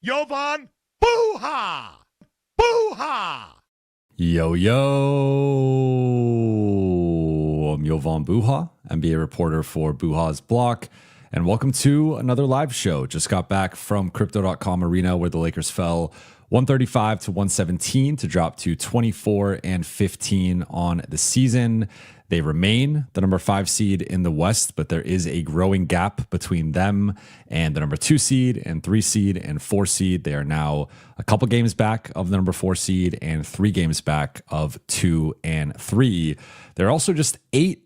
Jovan Buha! Buha! Yo, yo. I'm Jovan Buha, NBA reporter for Buha's Block, and welcome to another live show. Just got back from Crypto.com Arena where the Lakers fell 135 to 117 to drop to 24 and 15 on the season. They remain the number 5 seed in the West, but there is a growing gap between them and the number 2 seed and 3 seed and 4 seed. They are now a couple games back of the number 4 seed and 3 games back of 2 and 3. They're also just they're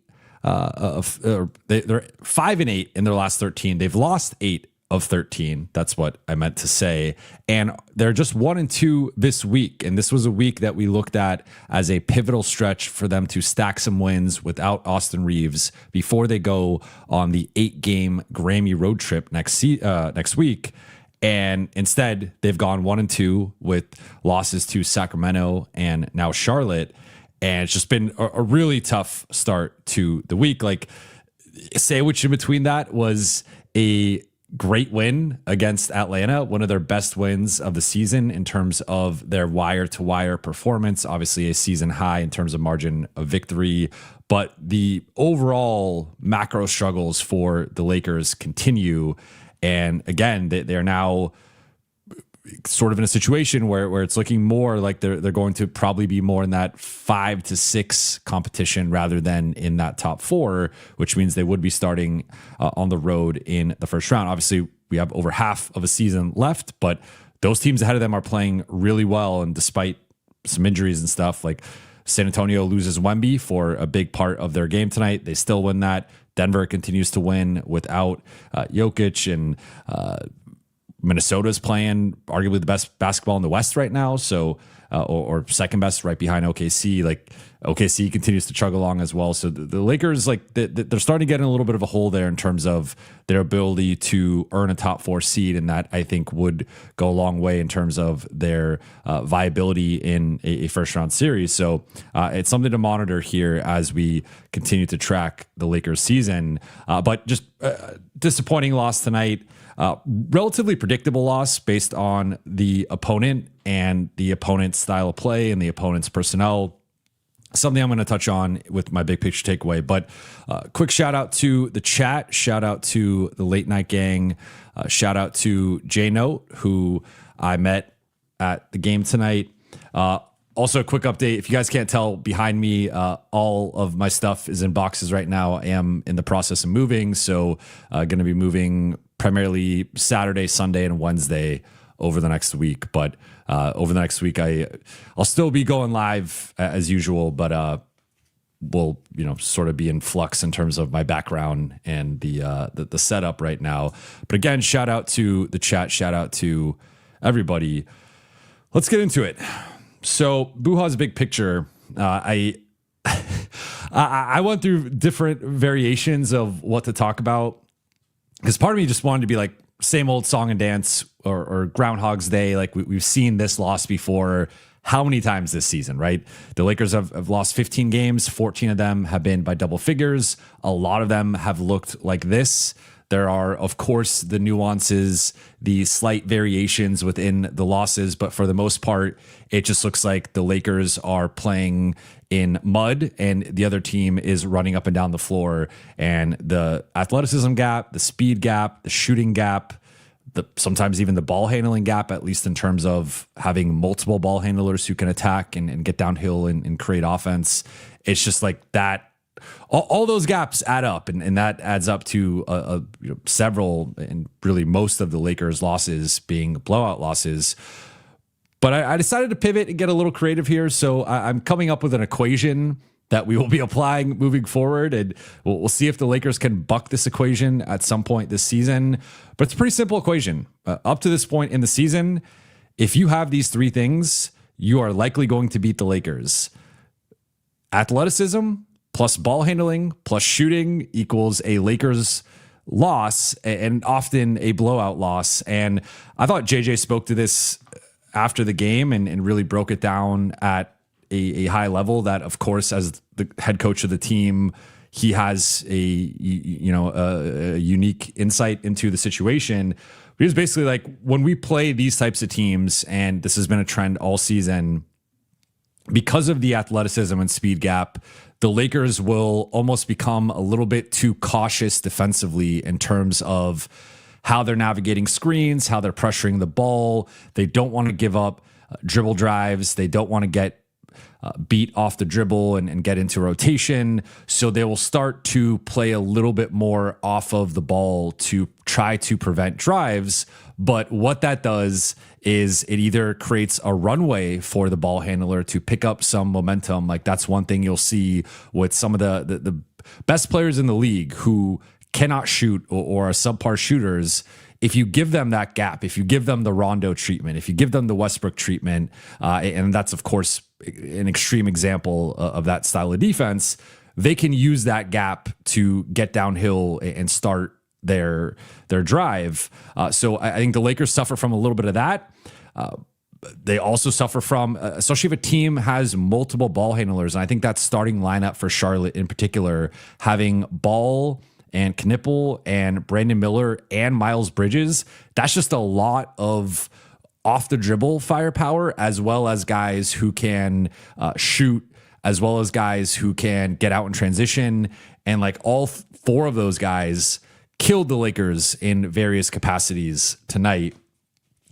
5-8 in their last 13. They've lost 8 of 13. That's what I meant to say. And they're just 1-2 this week. And this was a week that we looked at as a pivotal stretch for them to stack some wins without Austin Reeves before they go on the 8-game Grammy road trip next week. And instead, they've gone 1-2 with losses to Sacramento and now Charlotte. And it's just been a really tough start to the week. Like, sandwiched in between that was a great win against Atlanta, one of their best wins of the season in terms of their wire-to-wire performance, obviously a season high in terms of margin of victory. But the overall macro struggles for the Lakers continue. And again, they're now sort of in a situation where it's looking more like they're going to probably be more in that 5 to 6 competition rather than in that top 4, which means they would be starting on the road in the first round. Obviously, we have over half of a season left, but those teams ahead of them are playing really well. And despite some injuries and stuff, like San Antonio loses Wemby for a big part of their game tonight, they still win that. Denver continues to win without Jokic, and Minnesota's playing arguably the best basketball in the West right now. So, or second best right behind OKC. Like OKC continues to chug along as well. So the Lakers, like they're starting to get in a little bit of a hole there in terms of their ability to earn a top 4 seed. And that I think would go a long way in terms of their viability in a first round series. So it's something to monitor here as we continue to track the Lakers season. But just disappointing loss tonight. Relatively predictable loss based on the opponent and the opponent's style of play and the opponent's personnel. Something I'm going to touch on with my big picture takeaway. But quick shout out to the chat. Shout out to the late night gang. Shout out to J-Note, who I met at the game tonight. Also, a quick update. If you guys can't tell, behind me, all of my stuff is in boxes right now. I am in the process of moving. So going to be moving primarily Saturday, Sunday, and Wednesday over the next week. But over the next week, I'll still be going live as usual, but we'll sort of be in flux in terms of my background and the setup right now. But again, shout out to the chat, shout out to everybody. Let's get into it. So Buha's big picture. I went through different variations of what to talk about, because part of me just wanted to be like same old song and dance or Groundhog's Day. Like we've seen this loss before how many times this season, right? The Lakers have lost 15 games. 14 of them have been by double figures. A lot of them have looked like this. There are, of course, the nuances, the slight variations within the losses, but for the most part, it just looks like the Lakers are playing in mud and the other team is running up and down the floor. And the athleticism gap, the speed gap, the shooting gap, sometimes even the ball handling gap, at least in terms of having multiple ball handlers who can attack and get downhill and create offense. It's just like that. All those gaps add up, and that adds up to several and really most of the Lakers' losses being blowout losses. But I decided to pivot and get a little creative here. So I'm coming up with an equation that we will be applying moving forward, and we'll see if the Lakers can buck this equation at some point this season. But it's a pretty simple equation. Up to this point in the season, if you have these 3 things, you are likely going to beat the Lakers. Athleticism plus ball handling plus shooting equals a Lakers loss, and often a blowout loss. And I thought JJ spoke to this after the game and really broke it down at a high level, that of course, as the head coach of the team, he has a unique insight into the situation. Because basically, like, when we play these types of teams, and this has been a trend all season, because of the athleticism and speed gap, the Lakers will almost become a little bit too cautious defensively in terms of how they're navigating screens, how they're pressuring the ball. They don't want to give up dribble drives. They don't want to get beat off the dribble and get into rotation. So they will start to play a little bit more off of the ball to try to prevent drives. But what that does is it either creates a runway for the ball handler to pick up some momentum. Like, that's one thing you'll see with some of the best players in the league who cannot shoot or are subpar shooters. If you give them that gap, if you give them the Rondo treatment, if you give them the Westbrook treatment, and that's, of course, an extreme example of that style of defense, they can use that gap to get downhill and start their drive. So I think the Lakers suffer from a little bit of that. They also suffer from, especially if a team has multiple ball handlers, and I think that starting lineup for Charlotte in particular, having Ball and Knipple and Brandon Miller and Miles Bridges, that's just a lot of off the dribble firepower, as well as guys who can shoot, as well as guys who can get out in transition. And like, all four of those guys killed the Lakers in various capacities tonight.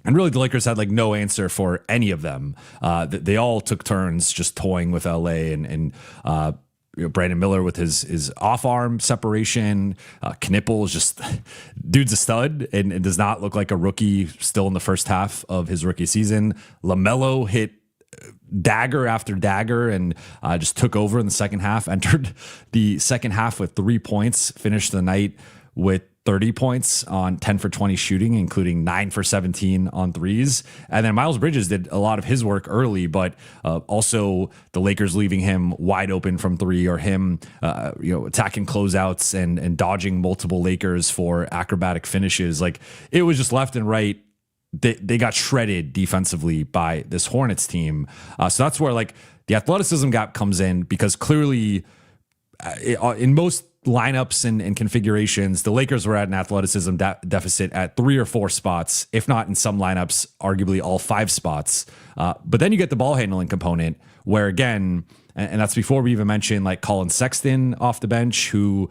And really, the Lakers had like no answer for any of them. They all took turns just toying with LA, and Brandon Miller with his off arm separation. Knipple is just, dude's a stud and does not look like a rookie still in the first half of his rookie season. LaMelo hit dagger after dagger and just took over in the second half, entered the second half with 3 points, finished the night with 30 points on 10 for 20 shooting, including 9 for 17 on threes. And then Miles Bridges did a lot of his work early, but also the Lakers leaving him wide open from three, or him attacking closeouts and dodging multiple Lakers for acrobatic finishes. Like, it was just left and right. They got shredded defensively by this Hornets team. So that's where like the athleticism gap comes in, because clearly in most lineups and configurations, the Lakers were at an athleticism deficit at 3 or 4 spots, if not in some lineups, arguably all 5 spots. But then you get the ball handling component, where again, and that's before we even mention like Colin Sexton off the bench, who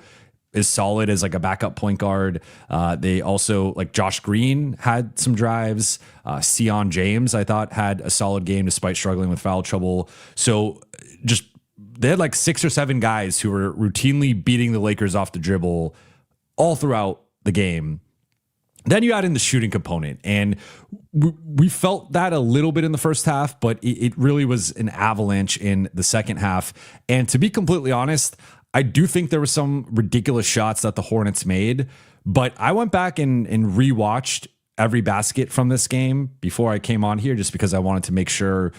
is solid as like a backup point guard. They also, like, Josh Green had some drives. Sion James, I thought, had a solid game despite struggling with foul trouble. So just, they had like 6 or 7 guys who were routinely beating the Lakers off the dribble all throughout the game. Then you add in the shooting component, and we felt that a little bit in the first half, but it really was an avalanche in the second half. And to be completely honest, I do think there were some ridiculous shots that the Hornets made, but I went back and rewatched every basket from this game before I came on here, just because I wanted to make sure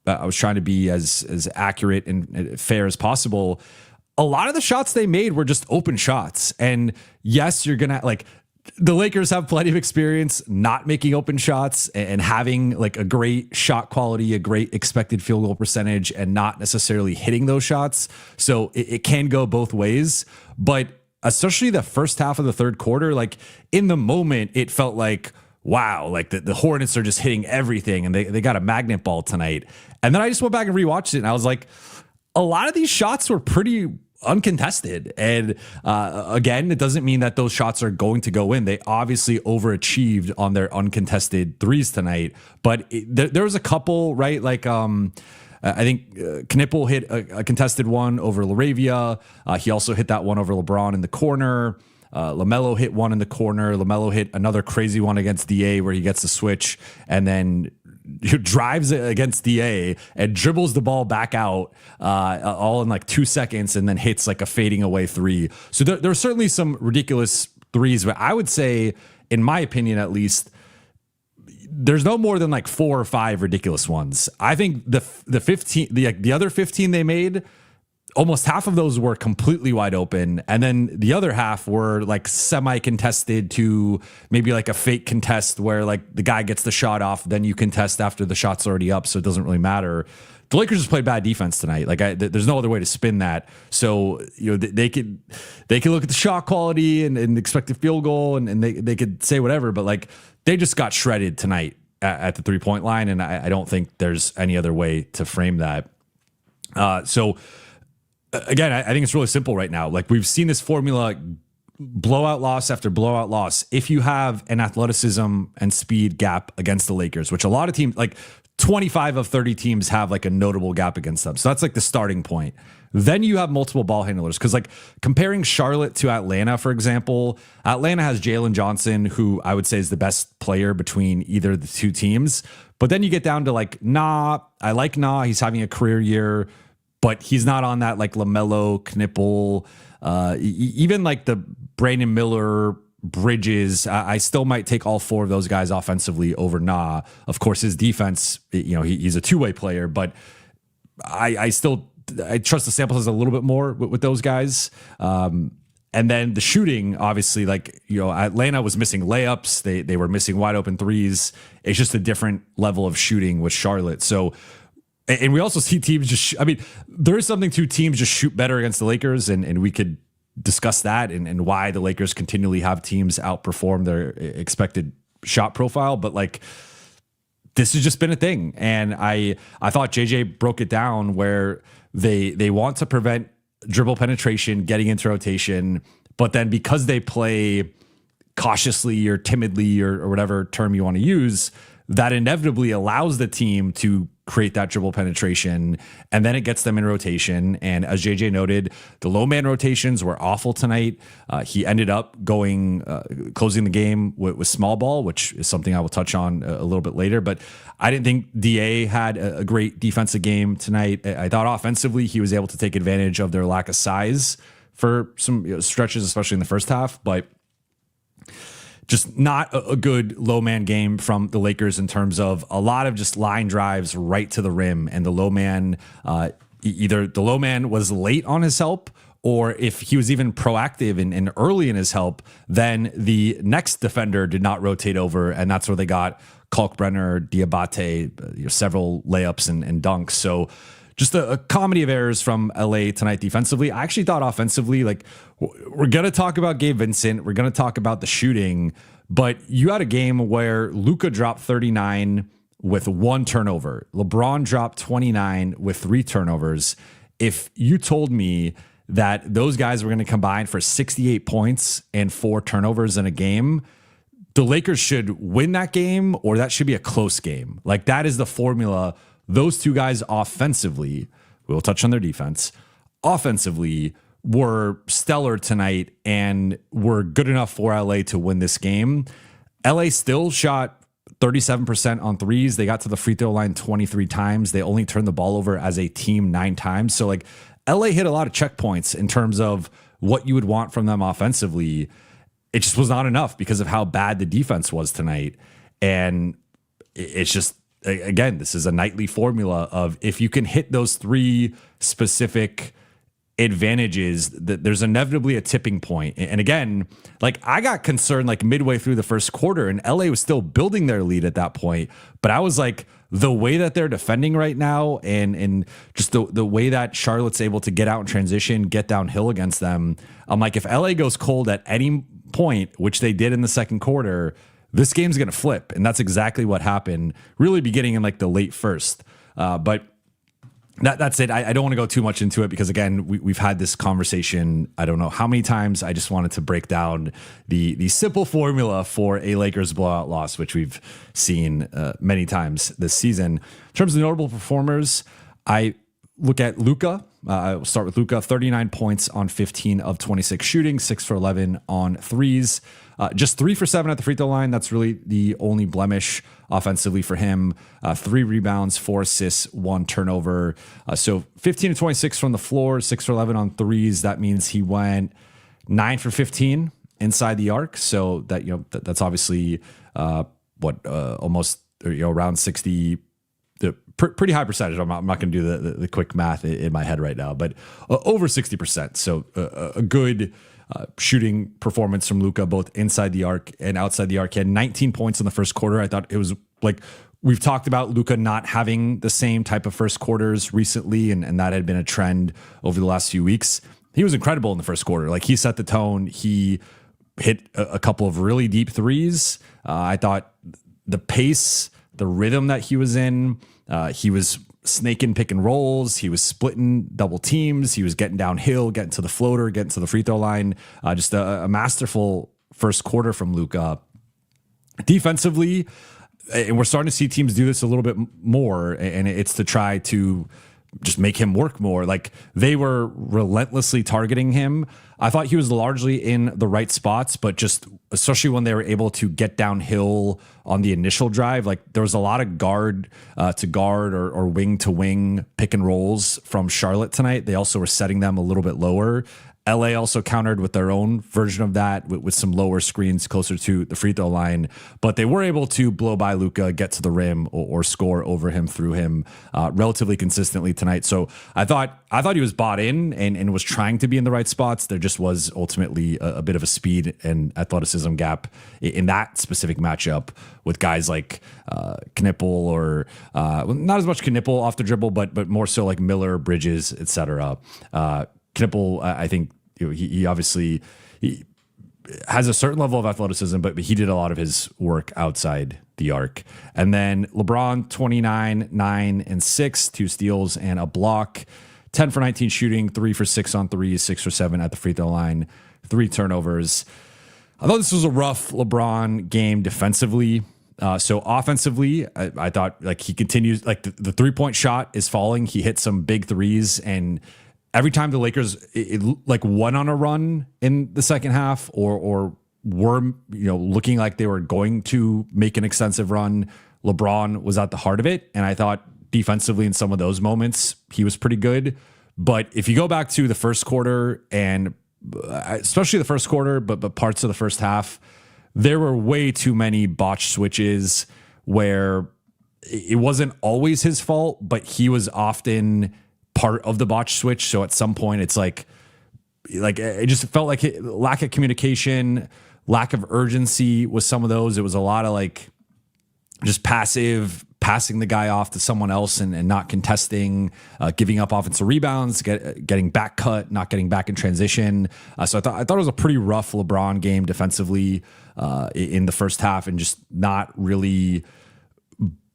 I was trying to be as accurate and fair as possible. A lot of the shots they made were just open shots. And yes, you're going to, like, the Lakers have plenty of experience not making open shots and having like a great shot quality, a great expected field goal percentage, and not necessarily hitting those shots. So it can go both ways. But especially the first half of the third quarter, like, in the moment, it felt like, wow, like the Hornets are just hitting everything, and they got a magnet ball tonight. And then I just went back and rewatched it, and I was like, a lot of these shots were pretty uncontested. And again, it doesn't mean that those shots are going to go in. They obviously overachieved on their uncontested threes tonight, but there was a couple, right? Like, I think Knipple hit a contested one over LaRavia. He also hit that one over LeBron in the corner. LaMelo hit one in the corner. LaMelo hit another crazy one against DA where he gets the switch and then drives it against DA and dribbles the ball back out all in like 2 seconds, and then hits like a fading away three. So there are certainly some ridiculous threes, but I would say, in my opinion at least, there's no more than like 4 or 5 ridiculous ones. I think the other 15 they made, almost half of those were completely wide open. And then the other half were like semi-contested to maybe like a fake contest where like the guy gets the shot off, then you contest after the shot's already up, so it doesn't really matter. the Lakers just played bad defense tonight. Like there's no other way to spin that. So, they could look at the shot quality and expected field goal and they could say whatever, but like they just got shredded tonight at the 3-point line. And I don't think there's any other way to frame that. So again, I think it's really simple right now. Like we've seen this formula blowout loss after blowout loss. If you have an athleticism and speed gap against the Lakers, which a lot of teams, like 25 of 30 teams have like a notable gap against them. So that's like the starting point. Then you have multiple ball handlers. Cause like comparing Charlotte to Atlanta, for example, Atlanta has Jalen Johnson, who I would say is the best player between either of the two teams. But then you get down to like, I like he's having a career year, but he's not on that like LaMelo, Knipple, even like the Brandon Miller, Bridges. I still might take all four of those guys offensively over Nah. Of course, his defense, he's a two-way player, but I trust the sample size a little bit more with those guys. And then the shooting, obviously, like, Atlanta was missing layups. They were missing wide open threes. It's just a different level of shooting with Charlotte. So, and we also see teams there is something to teams just shoot better against the Lakers, and we could discuss that and why the Lakers continually have teams outperform their expected shot profile. But like, this has just been a thing. And I thought JJ broke it down where they want to prevent dribble penetration, getting into rotation, but then because they play cautiously or timidly or whatever term you want to use, that inevitably allows the team to create that dribble penetration, and then it gets them in rotation. And as JJ noted, the low man rotations were awful tonight. He ended up closing the game with small ball, which is something I will touch on a little bit later. But I didn't think DA had a great defensive game tonight. I thought offensively he was able to take advantage of their lack of size for some stretches, especially in the first half, but just not a good low man game from the Lakers in terms of a lot of just line drives right to the rim. And the low man, either the low man was late on his help, or if he was even proactive and early in his help, then the next defender did not rotate over. And that's where they got Kalkbrenner, Diabate, several layups and dunks. So just a comedy of errors from LA tonight defensively. I actually thought offensively, like, we're going to talk about Gabe Vincent. We're going to talk about the shooting, but you had a game where Luka dropped 39 with 1 turnover. LeBron dropped 29 with 3 turnovers. If you told me that those guys were going to combine for 68 points and 4 turnovers in a game, the Lakers should win that game, or that should be a close game. Like, that is the formula. Those two guys offensively, we'll touch on their defense, offensively were stellar tonight and were good enough for LA to win this game. LA still shot 37% on threes. They got to the free throw line 23 times. They only turned the ball over as a team 9 times. So like, LA hit a lot of checkpoints in terms of what you would want from them offensively. It just was not enough because of how bad the defense was tonight. And it's just, again, this is a nightly formula of if you can hit those 3 specific advantages, that there's inevitably a tipping point. And again, like, I got concerned like midway through the first quarter, and LA was still building their lead at that point. But I was like, the way that they're defending right now, and just the way that Charlotte's able to get out in transition, get downhill against them, I'm like, if LA goes cold at any point, which they did in the second quarter, this game's going to flip. And that's exactly what happened, really beginning in like the late first. But that's it. I don't want to go too much into it because, again, we've had this conversation I don't know how many times. I just wanted to break down the simple formula for a Lakers blowout loss, which we've seen many times this season. In terms of notable performers, I look at Luka. I'll start with Luka. 39 points on 15 of 26 shooting, 6 for 11 on threes. Just 3 for 7 at the free throw line. That's really the only blemish offensively for him. 3 rebounds, 4 assists, 1 turnover. So 15 to 26 from the floor, 6 for 11 on threes. That means he went 9 for 15 inside the arc. So that, that's obviously almost around 60. Pretty high percentage. I'm not going to do the quick math in my head right now, but over 60%. So a good shooting performance from Luka, both inside the arc and outside the arc. He had 19 points in the first quarter. I thought it was like We've talked about Luka not having the same type of first quarters recently, and that had been a trend over the last few weeks. He was incredible in the first quarter. Like, he set the tone. He hit a couple of really deep threes. I thought the pace, the rhythm that he was in, he was snaking pick and rolls. He was splitting double teams. He was getting downhill, getting to the floater, getting to the free throw line. Just a masterful first quarter from Luka. Defensively, and we're starting to see teams do this a little bit more, and it's to try to just make him work more. Like, they were relentlessly targeting him. I thought he was largely in the right spots, but just especially when they were able to get downhill on the initial drive, like, there was a lot of guard to guard or wing to wing pick and rolls from Charlotte tonight. They also were setting them a little bit lower. LA also countered with their own version of that with some lower screens closer to the free throw line, but they were able to blow by Luka, get to the rim, or score over him, through him relatively consistently tonight. So I thought he was bought in and was trying to be in the right spots. There just was ultimately a bit of a speed and athleticism gap in that specific matchup with guys like Knippel, or not as much Knippel off the dribble, but more so like Miller, Bridges, etc. Knippel, I think, he obviously has a certain level of athleticism, but he did a lot of his work outside the arc. And then LeBron, 29, 9, and 6, 2 steals and a block, 10 for 19 shooting, 3 for 6 on threes, 6 for 7 at the free throw line, 3 turnovers. I thought this was a rough LeBron game defensively. So offensively, I thought, like, he continues, like, the 3-point shot is falling. He hit some big threes, and every time the Lakers like went on a run in the second half, or were looking like they were going to make an extensive run, LeBron was at the heart of it. And I thought defensively in some of those moments he was pretty good. But if you go back to the first quarter, and especially the first quarter, but parts of the first half, there were way too many botched switches where it wasn't always his fault, but he was often part of the botch switch. So at some point it's like it just felt like lack of communication, lack of urgency with some of those. It was a lot of like just passing the guy off to someone else and not contesting, giving up offensive rebounds, getting back cut, not getting back in transition. So I thought it was a pretty rough LeBron game defensively in the first half, and just not really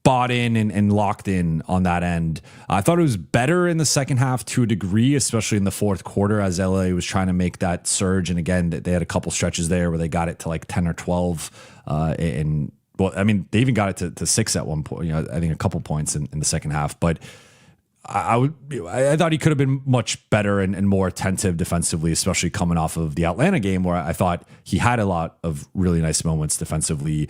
bought in and locked in on that end. I thought it was better in the second half to a degree, especially in the fourth quarter, as LA was trying to make that surge. And again, they had a couple stretches there where they got it to like 10 or 12. And well, I mean, they even got it to 6 at one point, I think a couple points in the second half, but I thought he could have been much better and more attentive defensively, especially coming off of the Atlanta game, where I thought he had a lot of really nice moments defensively.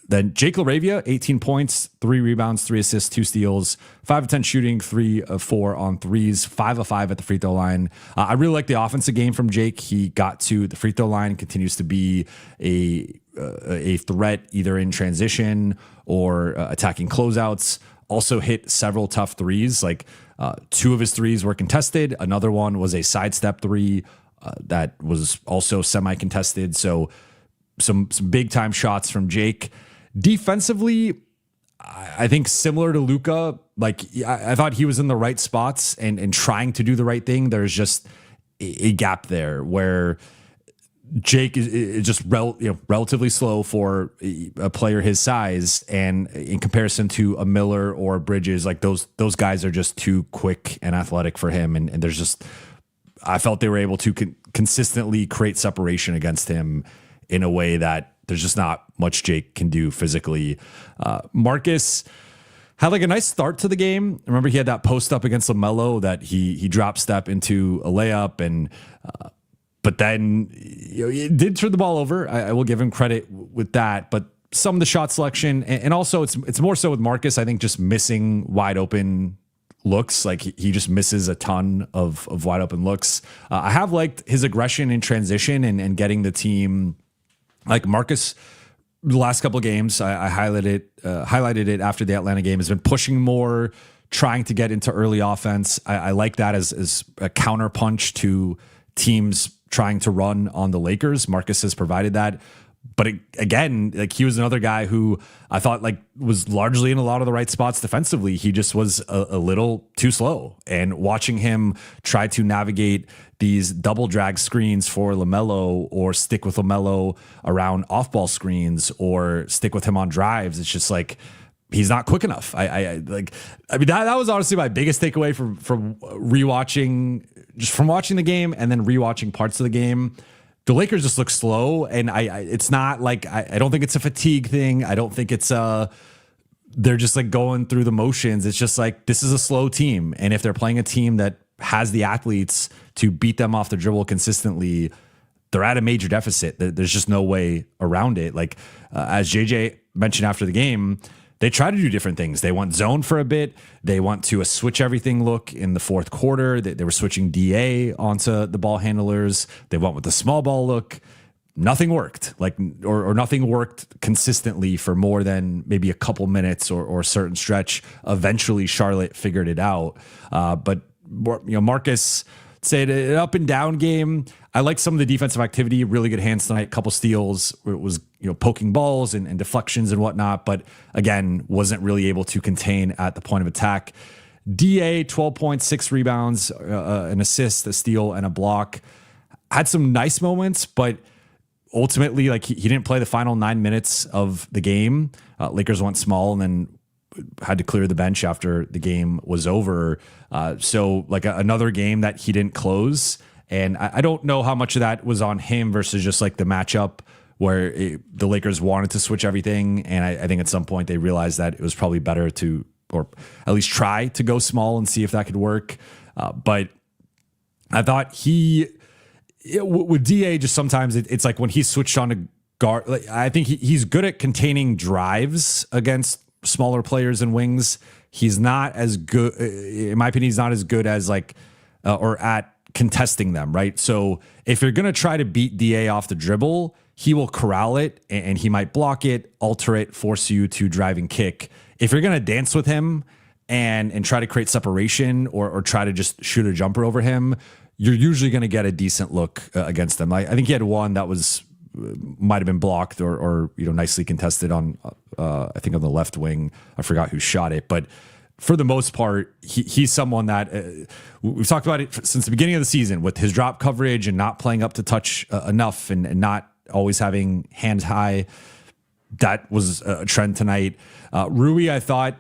Then Jake LaRavia, 18 points, 3 rebounds, 3 assists, 2 steals, 5 of 10 shooting, 3 of 4 on threes, 5 of 5 at the free throw line. I really like the offensive game from Jake. He got to the free throw line, continues to be a threat either in transition or attacking closeouts. Also hit several tough threes. Like 2 of his threes were contested. Another one was a sidestep 3 that was also semi-contested. So some big time shots from Jake. Defensively, I think similar to Luka, like I thought he was in the right spots and trying to do the right thing. There's just a gap there where Jake is just relatively slow for a player his size, and in comparison to a Miller or Bridges, like those guys are just too quick and athletic for him, and there's just, I felt they were able to consistently create separation against him in a way that there's just not much Jake can do physically. Marcus had like a nice start to the game. Remember, he had that post up against LaMelo that he drop step into a layup, and but then it did turn the ball over. I will give him credit with that, but some of the shot selection, and also it's more so with Marcus, I think, just missing wide open looks. Like he just misses a ton of wide open looks. I have liked his aggression in transition and getting the team, like Marcus, the last couple of games, I highlighted it after the Atlanta game, has been pushing more, trying to get into early offense. I like that as a counterpunch to teams trying to run on the Lakers. Marcus has provided that. But again, like he was another guy who I thought like was largely in a lot of the right spots defensively. He just was a little too slow. And watching him try to navigate these double drag screens for LaMelo or stick with LaMelo around off ball screens or stick with him on drives, it's just like he's not quick enough. I mean that was honestly my biggest takeaway from rewatching, just from watching the game and then rewatching parts of the game. The Lakers just look slow, and it's not like I don't think it's a fatigue thing. I don't think it's they're just like going through the motions. It's just like this is a slow team, and if they're playing a team that has the athletes to beat them off the dribble consistently, they're at a major deficit. There's just no way around it. Like as JJ mentioned after the game, they try to do different things. They went zone for a bit. They went to a switch everything look in the fourth quarter. They were switching DA onto the ball handlers. They went with the small ball look. Nothing worked, or nothing worked consistently for more than maybe a couple minutes or a certain stretch. Eventually, Charlotte figured it out. But Marcus said an up and down game. I liked some of the defensive activity, really good hands tonight, couple steals. It was poking balls and deflections and whatnot, but again, wasn't really able to contain at the point of attack. DA, 12 points, 6 rebounds, an assist, a steal, and a block. Had some nice moments, but ultimately, like he didn't play the final 9 minutes of the game. Lakers went small and then had to clear the bench after the game was over. So like another game that he didn't close. And I don't know how much of that was on him versus just like the matchup where the Lakers wanted to switch everything. And I think at some point they realized that it was probably better to, or at least try to go small and see if that could work. But I thought with DA, just sometimes it's like when he switched on to guard, like, I think he's good at containing drives against smaller players and wings. He's not as good, in my opinion, he's not as good as like, or at contesting them, right? So if you're going to try to beat DA off the dribble, he will corral it and he might block it, alter it, force you to drive and kick. If you're going to dance with him and try to create separation or try to just shoot a jumper over him, you're usually going to get a decent look against them. I think he had one that was might have been blocked or nicely contested on I think on the left wing. I forgot who shot it, but for the most part, he's someone that we've talked about it since the beginning of the season with his drop coverage and not playing up to touch enough and not always having hands high. That was a trend tonight. Rui, I thought,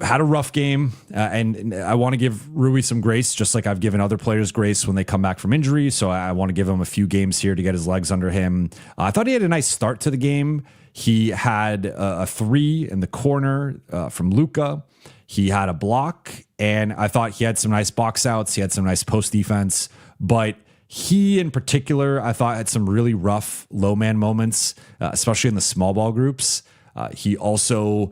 had a rough game, and I want to give Rui some grace, just like I've given other players grace when they come back from injury. So I want to give him a few games here to get his legs under him. I thought he had a nice start to the game. He had a 3 in the corner from Luka. He had a block, and I thought he had some nice box outs. He had some nice post defense, but he in particular, I thought had some really rough low man moments, especially in the small ball groups. He also,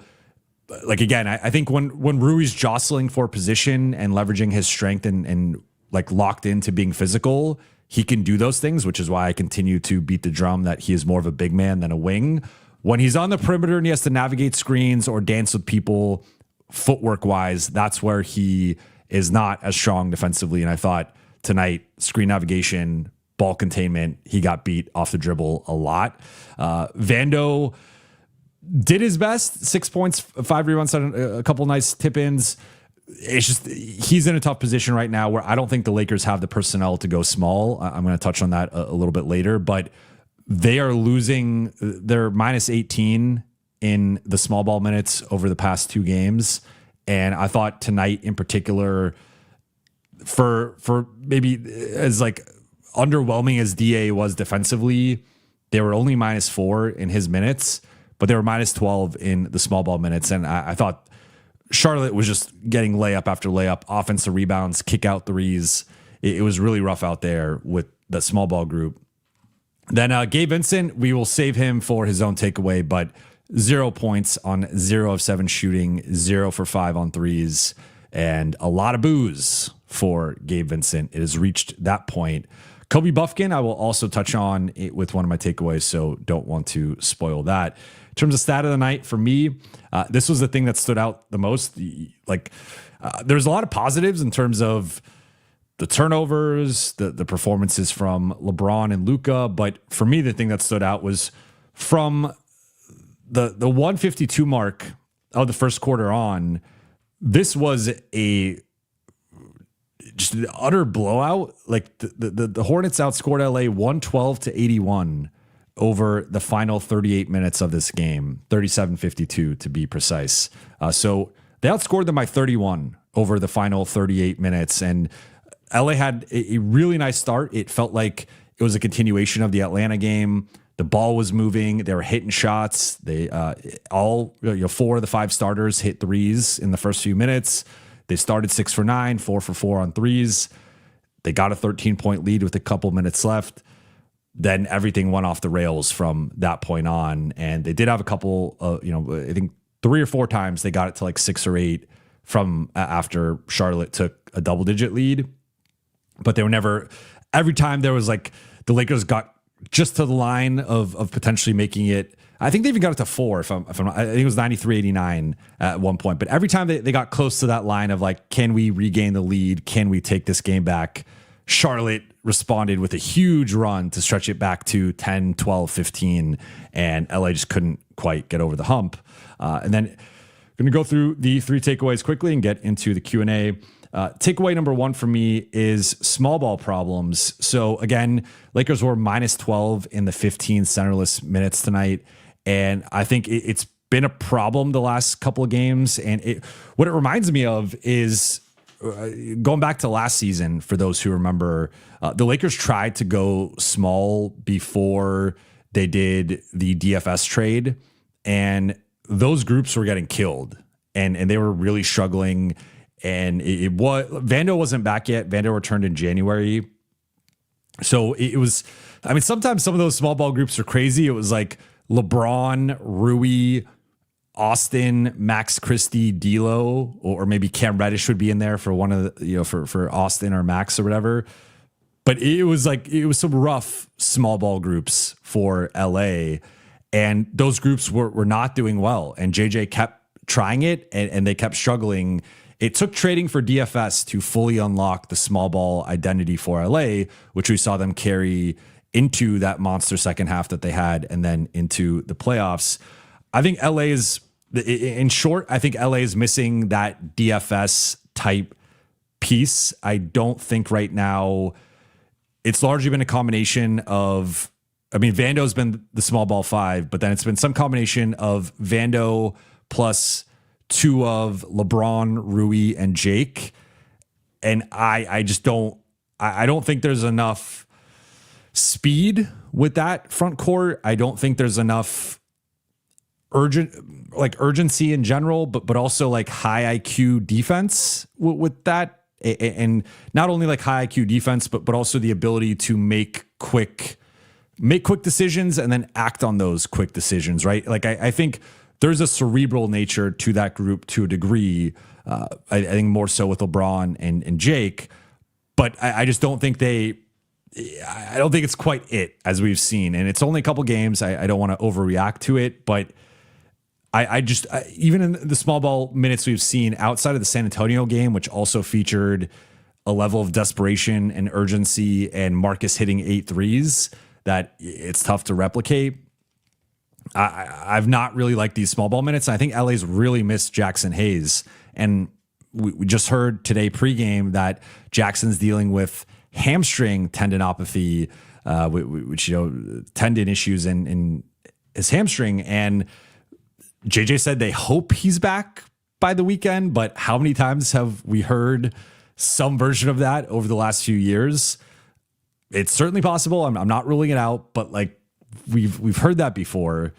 like, again, I think when Rui's jostling for position and leveraging his strength and like locked into being physical, he can do those things, which is why I continue to beat the drum that he is more of a big man than a wing. When he's on the perimeter and he has to navigate screens or dance with people footwork wise, that's where he is not as strong defensively. And I thought tonight, screen navigation, ball containment, he got beat off the dribble a lot. Vando did his best, 6 points, 5 rebounds, a couple nice tip-ins. It's just he's in a tough position right now where I don't think the Lakers have the personnel to go small. I'm going to touch on that a little bit later, but they are losing. They're minus 18 in the small ball minutes over the past 2 games. And I thought tonight in particular, for maybe as like underwhelming as DA was defensively, they were only minus 4 in his minutes, but they were minus 12 in the small ball minutes. And I thought Charlotte was just getting layup after layup, offensive rebounds, kick out threes. It was really rough out there with the small ball group. Then Gabe Vincent, we will save him for his own takeaway, but 0 points on 0 of 7 shooting, 0 for 5 on threes, and a lot of boos for Gabe Vincent. It has reached that point. Kobe Bufkin, I will also touch on it with one of my takeaways, so don't want to spoil that. In terms of stat of the night, for me, this was the thing that stood out the most. There's a lot of positives in terms of the turnovers, the performances from LeBron and Luka. But for me, the thing that stood out was from the 152 mark of the first quarter on, this was just an utter blowout. Like the Hornets outscored LA 112-81 over the final 38 minutes of this game, 37-52 to be precise. So they outscored them by 31 over the final 38 minutes. And LA had a really nice start. It felt like it was a continuation of the Atlanta game. The ball was moving. They were hitting shots. They four of the five starters hit threes in the first few minutes. They started 6 for 9, 4 for 4 on threes. They got a 13-point lead with a couple minutes left. Then everything went off the rails from that point on. And they did have a couple, I think 3 or 4 times they got it to like 6 or 8 from after Charlotte took a double-digit lead. But they were never, every time there was like, the Lakers got just to the line of potentially making it. I think they even got it to 4. I think it was 93-89 at one point. But every time they got close to that line of like, can we regain the lead? Can we take this game back? Charlotte responded with a huge run to stretch it back to 10, 12, 15. And LA just couldn't quite get over the hump. And then I'm going to go through the 3 takeaways quickly and get into the Q&A. Takeaway number 1 for me is small ball problems. So again, Lakers were minus 12 in the 15 centerless minutes tonight. And I think it's been a problem the last couple of games. And what it reminds me of is going back to last season, for those who remember, the Lakers tried to go small before they did the DFS trade. And those groups were getting killed. And they were really struggling. And it was, Vando wasn't back yet. Vando returned in January. So it was, I mean, sometimes some of those small ball groups are crazy. It was like LeBron, Rui, Austin, Max Christie, D'Lo, or maybe Cam Reddish would be in there for one of the, for Austin or Max or whatever. But it was some rough small ball groups for LA. And those groups were not doing well. And JJ kept trying it and they kept struggling. It took trading for DFS to fully unlock the small ball identity for LA, which we saw them carry into that monster second half that they had and then into the playoffs. I think in short, I think LA is missing that DFS type piece. I don't think right now it's largely been a combination of, I mean, Vando's been the small ball 5, but then it's been some combination of Vando plus 2 of LeBron, Rui, and Jake. And I don't think there's enough speed with that front court. I don't think there's enough urgency in general, but also like high IQ defense with that. And not only like high IQ defense, but also the ability to make quick decisions and then act on those quick decisions, right? Like I think there's a cerebral nature to that group to a degree. I think more so with LeBron and Jake, but I just don't think I don't think it's quite it as we've seen. And it's only a couple games. I don't want to overreact to it, but even in the small ball minutes we've seen outside of the San Antonio game, which also featured a level of desperation and urgency and Marcus hitting 8 threes that it's tough to replicate. I've not really liked these small ball minutes. I think LA's really missed Jaxson Hayes. And we just heard today pregame that Jackson's dealing with hamstring tendinopathy, which, tendon issues in his hamstring. And JJ said they hope he's back by the weekend, but how many times have we heard some version of that over the last few years? It's certainly possible. I'm not ruling it out, but like we've heard that before.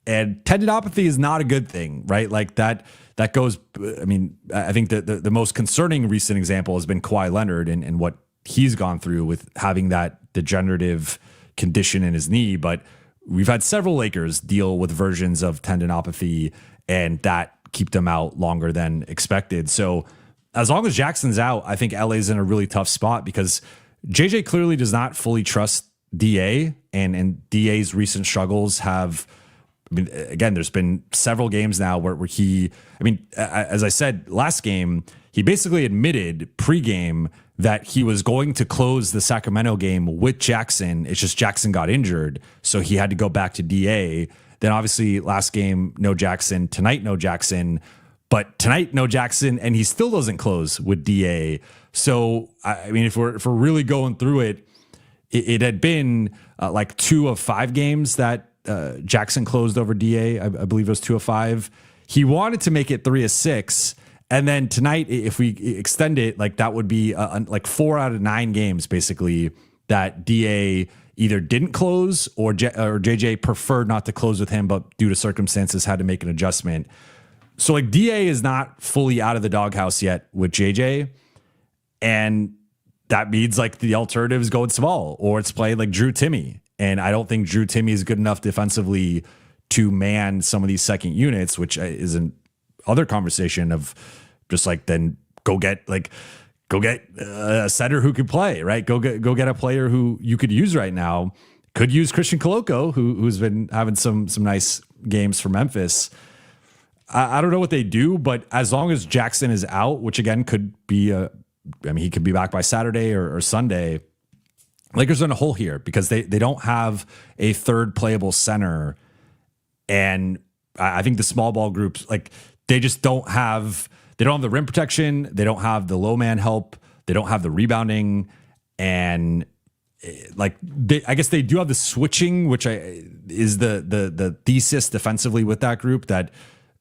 And tendinopathy is not a good thing, right? Like that goes, I mean, I think that the most concerning recent example has been Kawhi Leonard and what he's gone through with having that degenerative condition in his knee. But we've had several Lakers deal with versions of tendinopathy and that keep them out longer than expected. So as long as Jackson's out, I think LA's in a really tough spot because JJ clearly does not fully trust DA and DA's recent struggles have, I mean, again, there's been several games now where he, I mean, as I said last game, he basically admitted pregame that he was going to close the Sacramento game with Jaxson. It's just Jaxson got injured, so he had to go back to DA. Then obviously last game, no Jaxson. Tonight, no Jaxson. But tonight, no Jaxson, and he still doesn't close with DA. So, I mean, if we're really going through it, it had been like 2 of 5 games that Jaxson closed over DA. I believe it was 2 of 5. He wanted to make it 3 of 6. And then tonight, if we extend it, like that would be like 4 out of 9 games, basically, that DA either didn't close or JJ preferred not to close with him, but due to circumstances had to make an adjustment. So like DA is not fully out of the doghouse yet with JJ. And that means like the alternative is going small, or it's playing like Drew Timme. And I don't think Drew Timme is good enough defensively to man some of these second units, which is an other conversation of just like, then go get a center who could play, right? Go get a player who you could use right now. Could use Christian Koloko, who's been having some nice games for Memphis. I don't know what they do, but as long as Jaxson is out, which again could be he could be back by Saturday or Sunday. Lakers are in a hole here because they don't have a third playable center, and I think the small ball groups, like, they just don't have. They don't have the rim protection. They don't have the low man help. They don't have the rebounding, and like I guess they do have the switching, which is the thesis defensively with that group.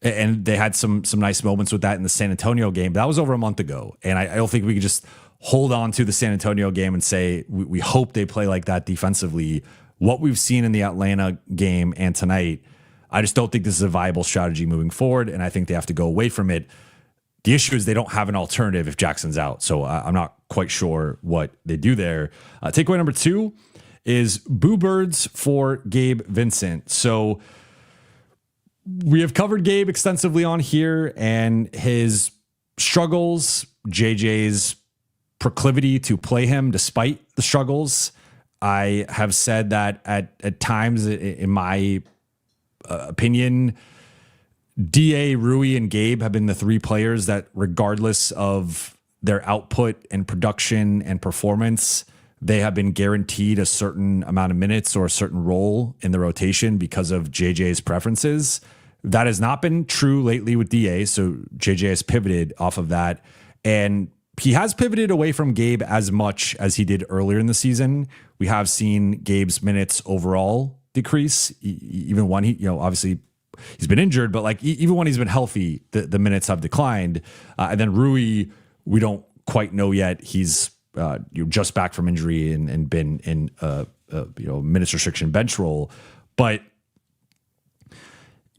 And they had some nice moments with that in the San Antonio game. That was over a month ago, and I don't think we could just hold on to the San Antonio game and say we hope they play like that defensively. What we've seen in the Atlanta game and tonight, I just don't think this is a viable strategy moving forward, and I think they have to go away from it. The issue is they don't have an alternative if Jackson's out, so I'm not quite sure what they do there. Takeaway number 2 is Boo Birds for Gabe Vincent. So we have covered Gabe extensively on here and his struggles, JJ's proclivity to play him despite the struggles. I have said that at times, in my opinion, DA, Rui, and Gabe have been the 3 players that, regardless of their output and production and performance, they have been guaranteed a certain amount of minutes or a certain role in the rotation because of JJ's preferences. That has not been true lately with DA, so JJ has pivoted off of that. And he has pivoted away from Gabe as much as he did earlier in the season. We have seen Gabe's minutes overall decrease, even when he, obviously he's been injured, but like even when he's been healthy, the minutes have declined. And then Rui, we don't quite know yet. He's just back from injury and been in minutes restriction bench role. But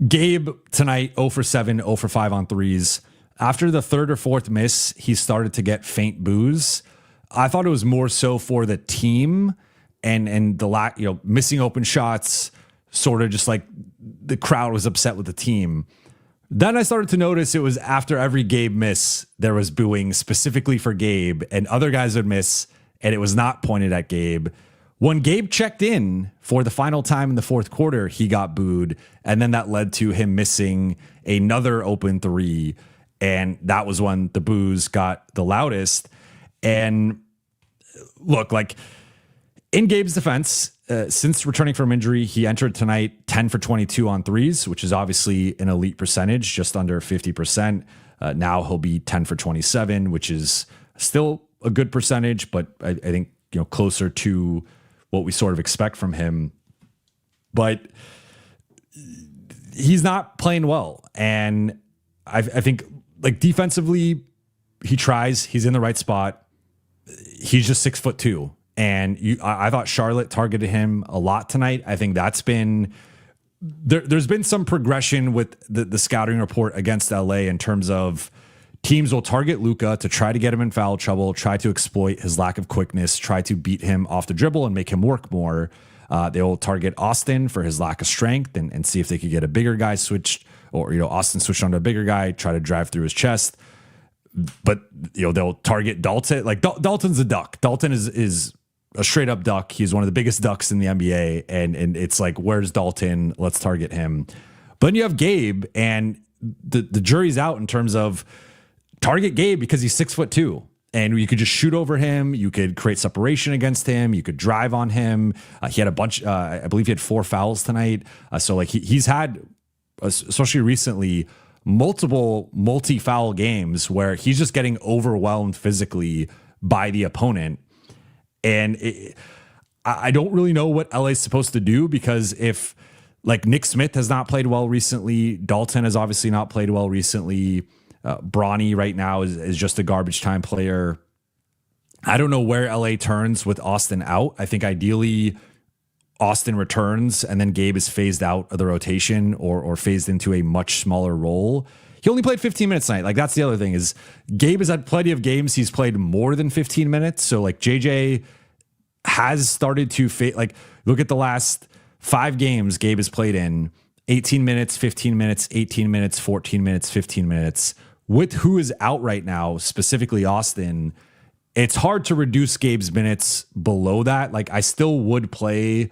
Gabe tonight, 0 for 7, 0 for 5 on threes. After the 3rd or 4th miss, he started to get faint boos. I thought it was more so for the team and the missing open shots, sort of just like the crowd was upset with the team. Then I started to notice it was after every Gabe miss, there was booing specifically for Gabe, and other guys would miss, and it was not pointed at Gabe. When Gabe checked in for the final time in the 4th quarter, he got booed, and then that led to him missing another open 3, and that was when the boos got the loudest. And look, like, in Gabe's defense, since returning from injury, he entered tonight 10 for 22 on threes, which is obviously an elite percentage, just under 50%. Now he'll be 10 for 27, which is still a good percentage, but I think closer to what we sort of expect from him. But he's not playing well, and I think, like, defensively, he tries. He's in the right spot. He's just 6'2". And I thought Charlotte targeted him a lot tonight. I think that's been there's been some progression with the scouting report against LA in terms of teams will target Luka to try to get him in foul trouble, try to exploit his lack of quickness, try to beat him off the dribble and make him work more. They will target Austin for his lack of strength and see if they could get a bigger guy switched, or Austin switched onto a bigger guy, try to drive through his chest. But they'll target Dalton. Like, Dalton's a duck. Dalton is a straight up duck. He's one of the biggest ducks in the NBA. And it's like, where's Dalton? Let's target him. But then you have Gabe, and the jury's out in terms of target Gabe because he's 6'2". and you could just shoot over him. You could create separation against him. You could drive on him. He had a bunch, I believe he had 4 fouls tonight. So like he's had, especially recently, multiple multi-foul games where he's just getting overwhelmed physically by the opponent. And I don't really know what LA is supposed to do, because if like Nick Smith has not played well recently, Dalton has obviously not played well recently. Bronny right now is just a garbage time player. I don't know where LA turns with Austin out. I think ideally Austin returns and then Gabe is phased out of the rotation or phased into a much smaller role. He only played 15 minutes tonight. Like that's the other thing is Gabe has had plenty of games. He's played more than 15 minutes. So like JJ has started to like look at the last 5 games Gabe has played in: 18 minutes, 15 minutes, 18 minutes, 14 minutes, 15 minutes. With who is out right now, specifically Austin, it's hard to reduce Gabe's minutes below that. Like I still would play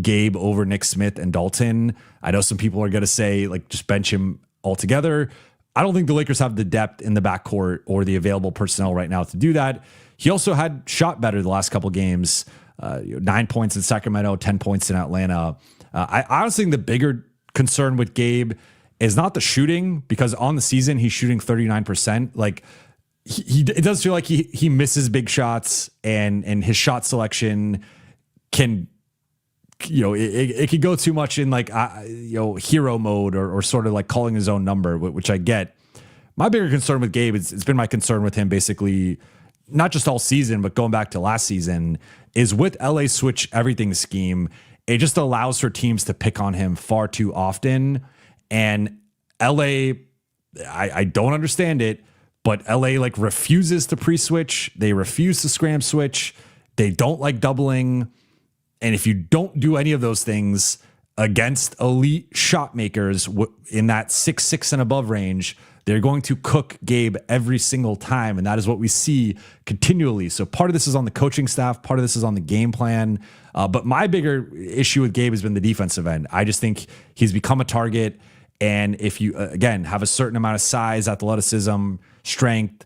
Gabe over Nick Smith and Dalton. I know some people are going to say like just bench him altogether. I don't think the Lakers have the depth in the backcourt or the available personnel right now to do that. He also had shot better the last couple games. 9 points in Sacramento, 10 points in Atlanta. I honestly think the bigger concern with Gabe is not the shooting, because on the season he's shooting 39%. Like it does feel like he misses big shots, and his shot selection can, it could go too much in like hero mode or sort of like calling his own number, which I get. My bigger concern with Gabe, it's been my concern with him basically not just all season, but going back to last season, is with LA switch everything scheme. It just allows for teams to pick on him far too often. And LA, I don't understand it, but LA like refuses to pre-switch. They refuse to scram switch. They don't like doubling. And if you don't do any of those things against elite shot makers in that 6'6" and above range, they're going to cook Gabe every single time. And that is what we see continually. So part of this is on the coaching staff. Part of this is on the game plan. But my bigger issue with Gabe has been the defensive end. I just think he's become a target. And if you, again, have a certain amount of size, athleticism, strength,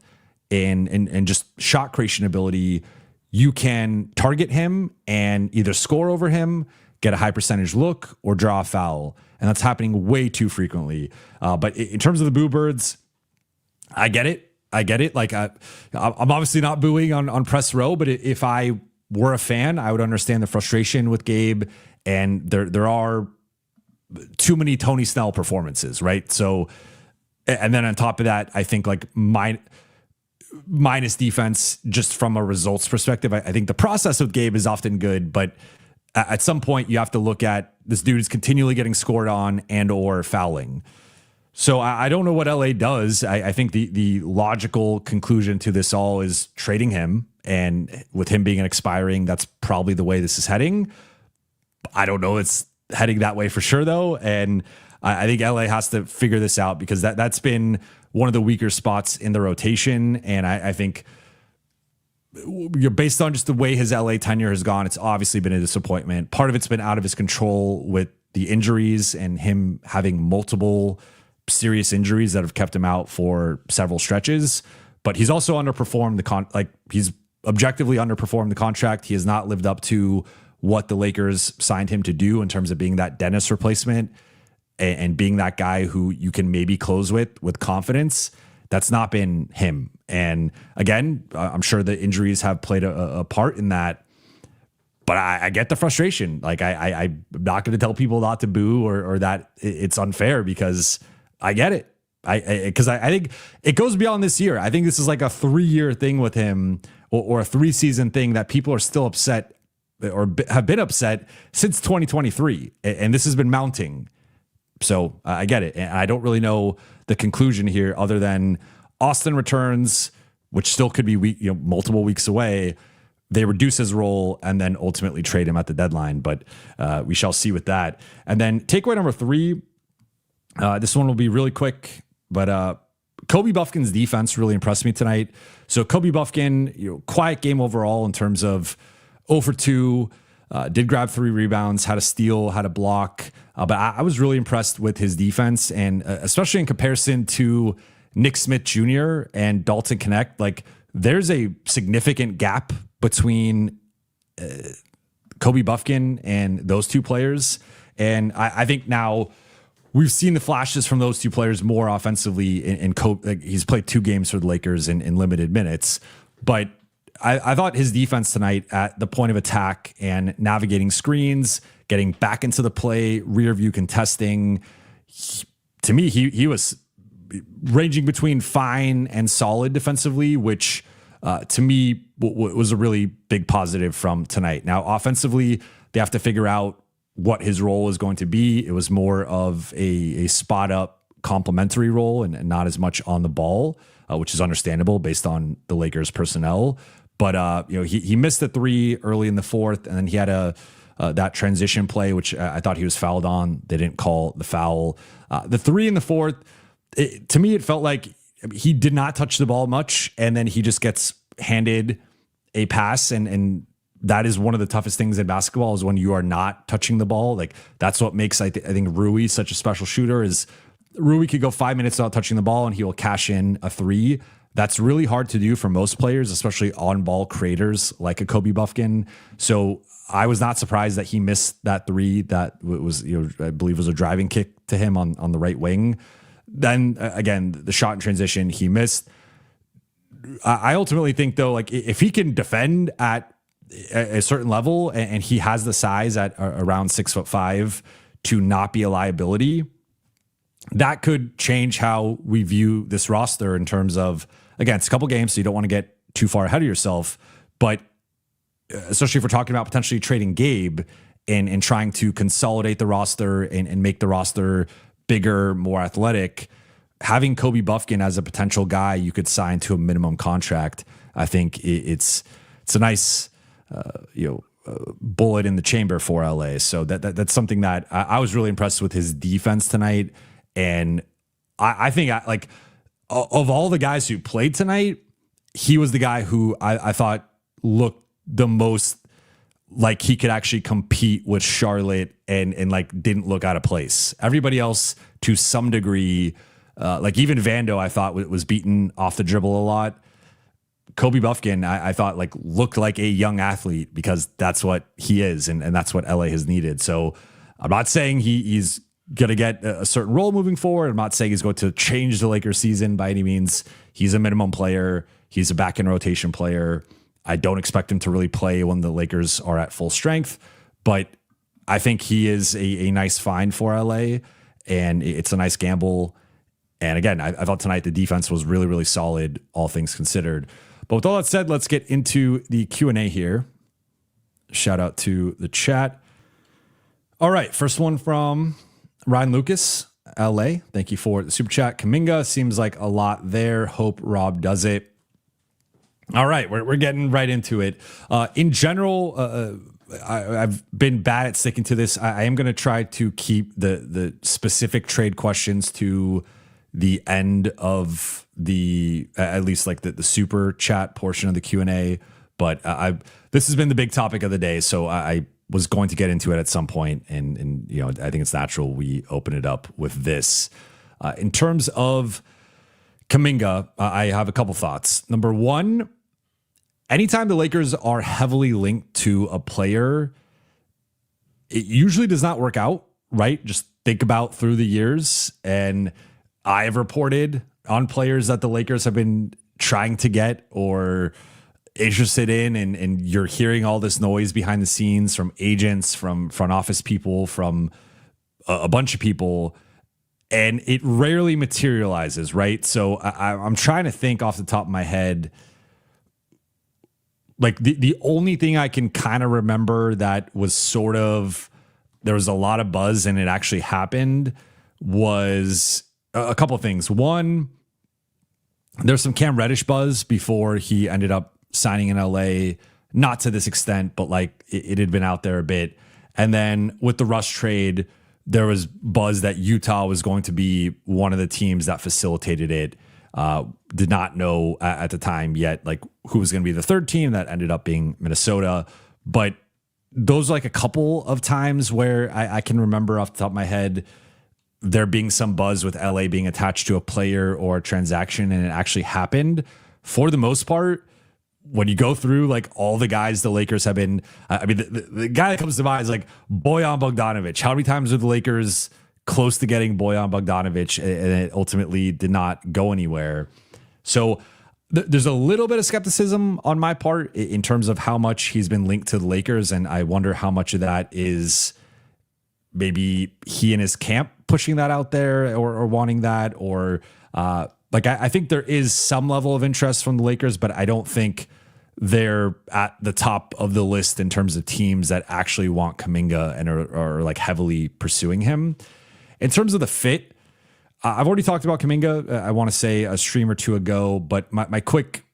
and just shot creation ability, you can target him and either score over him, get a high percentage look, or draw a foul. And that's happening way too frequently. But in terms of the Boo Birds, I get it. Like I'm obviously not booing on press row, but if I were a fan, I would understand the frustration with Gabe. And there are too many Tony Snell performances, right? So, and then on top of that, I think like minus defense, just from a results perspective, I think the process with Gabe is often good, but at some point you have to look at this dude is continually getting scored on and or fouling. So I don't know what LA does. I think the logical conclusion to this all is trading him, and with him being an expiring, that's probably the way this is heading. I don't know. It's heading that way for sure though. And I think LA has to figure this out, because that's been one of the weaker spots in the rotation. And I think you're based on just the way his LA tenure has gone, it's obviously been a disappointment. Part of it's been out of his control with the injuries and him having multiple serious injuries that have kept him out for several stretches. But he's also underperformed he's objectively underperformed the contract. He has not lived up to what the Lakers signed him to do in terms of being that Dennis replacement and being that guy who you can maybe close with confidence. That's not been him. And again, I'm sure the injuries have played a part in that, but I get the frustration. Like I'm not going to tell people not to boo or that it's unfair, because I get it. Because I think it goes beyond this year. I think this is like a 3-year thing with him, or a 3-season thing that people are still upset or have been upset since 2023. And this has been mounting. So I get it. And I don't really know the conclusion here other than Austin returns, which still could be multiple weeks away. They reduce his role and then ultimately trade him at the deadline. But we shall see with that. And then takeaway number 3, this one will be really quick, but Kobe Bufkin's defense really impressed me tonight. So Kobe Bufkin, quiet game overall in terms of 0 for 2, did grab 3 rebounds, had a steal, had a block. But I was really impressed with his defense, and especially in comparison to Nick Smith Jr. and Dalton Connect. Like there's a significant gap between Kobe Bufkin and those two players. And I think now we've seen the flashes from those two players more offensively in Kobe. Like, he's played 2 games for the Lakers in limited minutes, but I thought his defense tonight at the point of attack and navigating screens, getting back into the play, rear view contesting, to me, he was ranging between fine and solid defensively, which to me was a really big positive from tonight. Now, offensively, they have to figure out what his role is going to be. It was more of a spot up complementary role and not as much on the ball, which is understandable based on the Lakers personnel. But he missed the 3 early in the fourth, and then he had that transition play, which I thought he was fouled on. They didn't call the foul. The 3 in the fourth, to me, it felt like he did not touch the ball much, and then he just gets handed a pass, and that is one of the toughest things in basketball is when you are not touching the ball. Like, that's what makes I think Rui such a special shooter. Is Rui could go 5 minutes without touching the ball and he will cash in a 3. That's really hard to do for most players, especially on ball creators like a Kobe Bufkin. So I was not surprised that he missed that 3. That was, I believe, was a driving kick to him on the right wing. Then again, the shot in transition he missed. I ultimately think though, like, if he can defend at a certain level and he has the size at around 6'5" to not be a liability, that could change how we view this roster in terms of, again, it's a couple games, so you don't want to get too far ahead of yourself, but especially if we're talking about potentially trading Gabe and trying to consolidate the roster and make the roster bigger, more athletic, having Kobe Bufkin as a potential guy you could sign to a minimum contract, I think it's a nice bullet in the chamber for LA. So that's something that I was really impressed with his defense tonight. And I think like of all the guys who played tonight, he was the guy who I thought looked the most like he could actually compete with Charlotte and like didn't look out of place. Everybody else to some degree, like even Vando, I thought was beaten off the dribble a lot. Kobe Bufkin, I thought like looked like a young athlete because that's what he is. And that's what LA has needed. So I'm not saying he's going to get a certain role moving forward. I'm not saying he's going to change the Lakers season by any means. He's a minimum player. He's a back end rotation player. I don't expect him to really play when the Lakers are at full strength, but I think he is a nice find for LA and it's a nice gamble. And again, I thought tonight the defense was really, really solid, all things considered. But with all that said, let's get into the Q&A here. Shout out to the chat. All right, first one from Ryan Lucas, LA. Thank you for the super chat. Kuminga seems like a lot there. Hope Rob does it. All right, we're getting right into it. In general, I've been bad at sticking to this. I am going to try to keep the specific trade questions to the end of the at least like the super chat portion of the Q&A. But this has been the big topic of the day, so I was going to get into it at some point, and I think it's natural we open it up with this. In terms of Kuminga, I have a couple thoughts. Number one, anytime the Lakers are heavily linked to a player, it usually does not work out, right? Just think about through the years. And I have reported on players that the Lakers have been trying to get or interested in, and you're hearing all this noise behind the scenes from agents, from front office people, from a bunch of people, and it rarely materializes, right? So I'm trying to think off the top of my head, like the only thing I can kind of remember that was sort of, there was a lot of buzz and it actually happened was a couple of things. One, there's some Cam Reddish buzz before he ended up signing in LA, not to this extent, but like it had been out there a bit. And then with the Russ trade, there was buzz that Utah was going to be one of the teams that facilitated it. Did not know at the time yet, like who was going to be the third team. That ended up being Minnesota. But those are like a couple of times where I can remember off the top of my head, there being some buzz with LA being attached to a player or a transaction, and it actually happened. for the most part, when you go through like all the guys the Lakers have been, I mean, the guy that comes to mind is like Bojan Bogdanovic. How many times were the Lakers close to getting Bojan Bogdanovic and it ultimately did not go anywhere? So there's a little bit of skepticism on my part in terms of how much he's been linked to the Lakers. And I wonder how much of that is maybe he and his camp pushing that out there or wanting that, or I think there is some level of interest from the Lakers, but I don't think they're at the top of the list in terms of teams that actually want Kuminga and are like heavily pursuing him. In terms of the fit, I've already talked about Kuminga. I want to say a stream or two ago, but my quick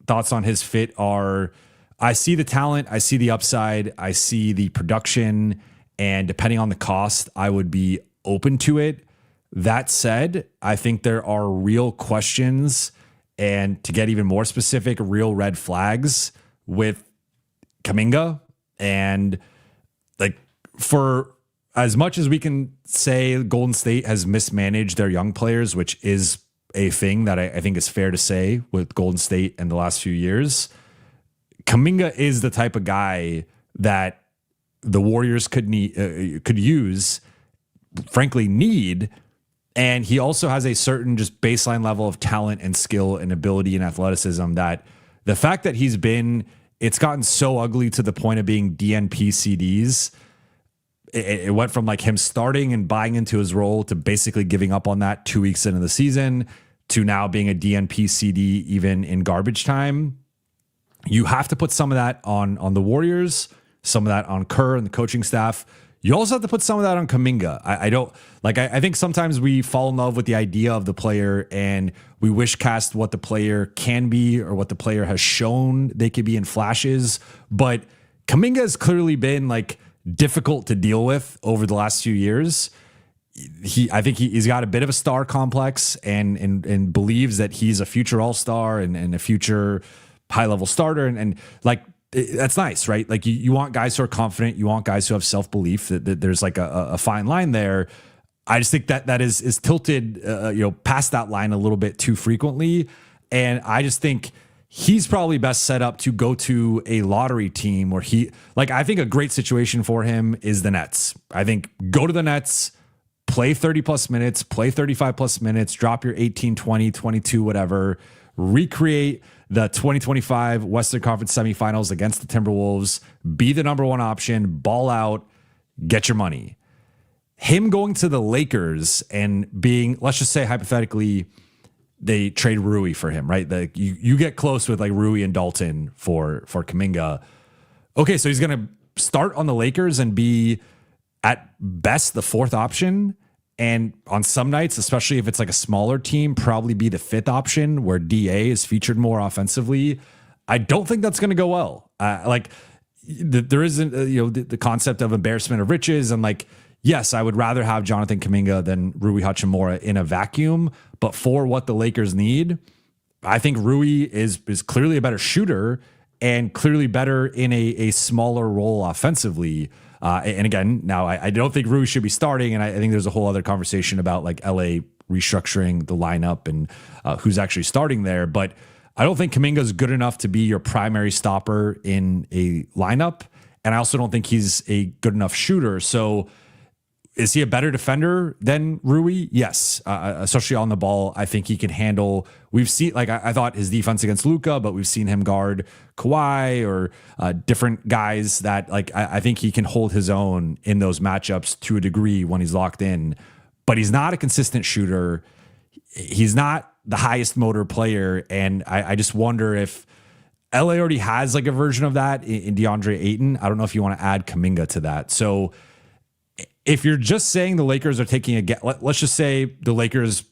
thoughts on his fit are: I see the talent, I see the upside, I see the production, and depending on the cost, I would be open to it. That said, I think there are real questions, and to get even more specific, real red flags with Kuminga. And like, for as much as we can say Golden State has mismanaged their young players, which is a thing that I think is fair to say with Golden State in the last few years, Kuminga is the type of guy that the Warriors could use, frankly, need. And he also has a certain just baseline level of talent and skill and ability and athleticism that the fact that it's gotten so ugly to the point of being DNP CDs. It went from like him starting and buying into his role to basically giving up on that 2 weeks into the season to now being a DNP CD even in garbage time. You have to put some of that on the Warriors, some of that on Kerr and the coaching staff. You also have to put some of that on Kuminga. I think sometimes we fall in love with the idea of the player and we wish cast what the player can be or what the player has shown they could be in flashes. But Kuminga has clearly been like difficult to deal with over the last few years. I think he's got a bit of a star complex and believes that he's a future all-star and a future high-level starter. And like, that's nice, right? Like you want guys who are confident. You want guys who have self-belief that there's like a fine line there. I just think that is tilted, past that line a little bit too frequently. And I just think he's probably best set up to go to a lottery team where I think a great situation for him is the Nets. I think go to the Nets, play 30 plus minutes, play 35 plus minutes, drop your 18, 20, 22, whatever, recreate the 2025 Western Conference semifinals against the Timberwolves, be the number one option, ball out, get your money. Him going to the Lakers and being, let's just say hypothetically, they trade Rui for him, right? You get close with like Rui and Dalton for Kuminga. Okay, so he's going to start on the Lakers and be at best the fourth option. And on some nights, especially if it's like a smaller team, probably be the fifth option where DA is featured more offensively. I don't think that's going to go well. There isn't, the concept of embarrassment of riches. And like, yes, I would rather have Jonathan Kuminga than Rui Hachimura in a vacuum. But for what the Lakers need, I think Rui is clearly a better shooter and clearly better in a smaller role offensively. And again, now I don't think Rui should be starting. And I think there's a whole other conversation about like LA restructuring the lineup and who's actually starting there. But I don't think Kuminga is good enough to be your primary stopper in a lineup. And I also don't think he's a good enough shooter. So is he a better defender than Rui? Yes, especially on the ball. I think he can handle. We've seen, like, I thought his defense against Luka, but we've seen him guard Kawhi or different guys that, like, I think he can hold his own in those matchups to a degree when he's locked in. But he's not a consistent shooter. He's not the highest motor player. And I just wonder if LA already has like a version of that in DeAndre Ayton. I don't know if you want to add Kuminga to that. So if you're just saying the Lakers are taking let's just say the Lakers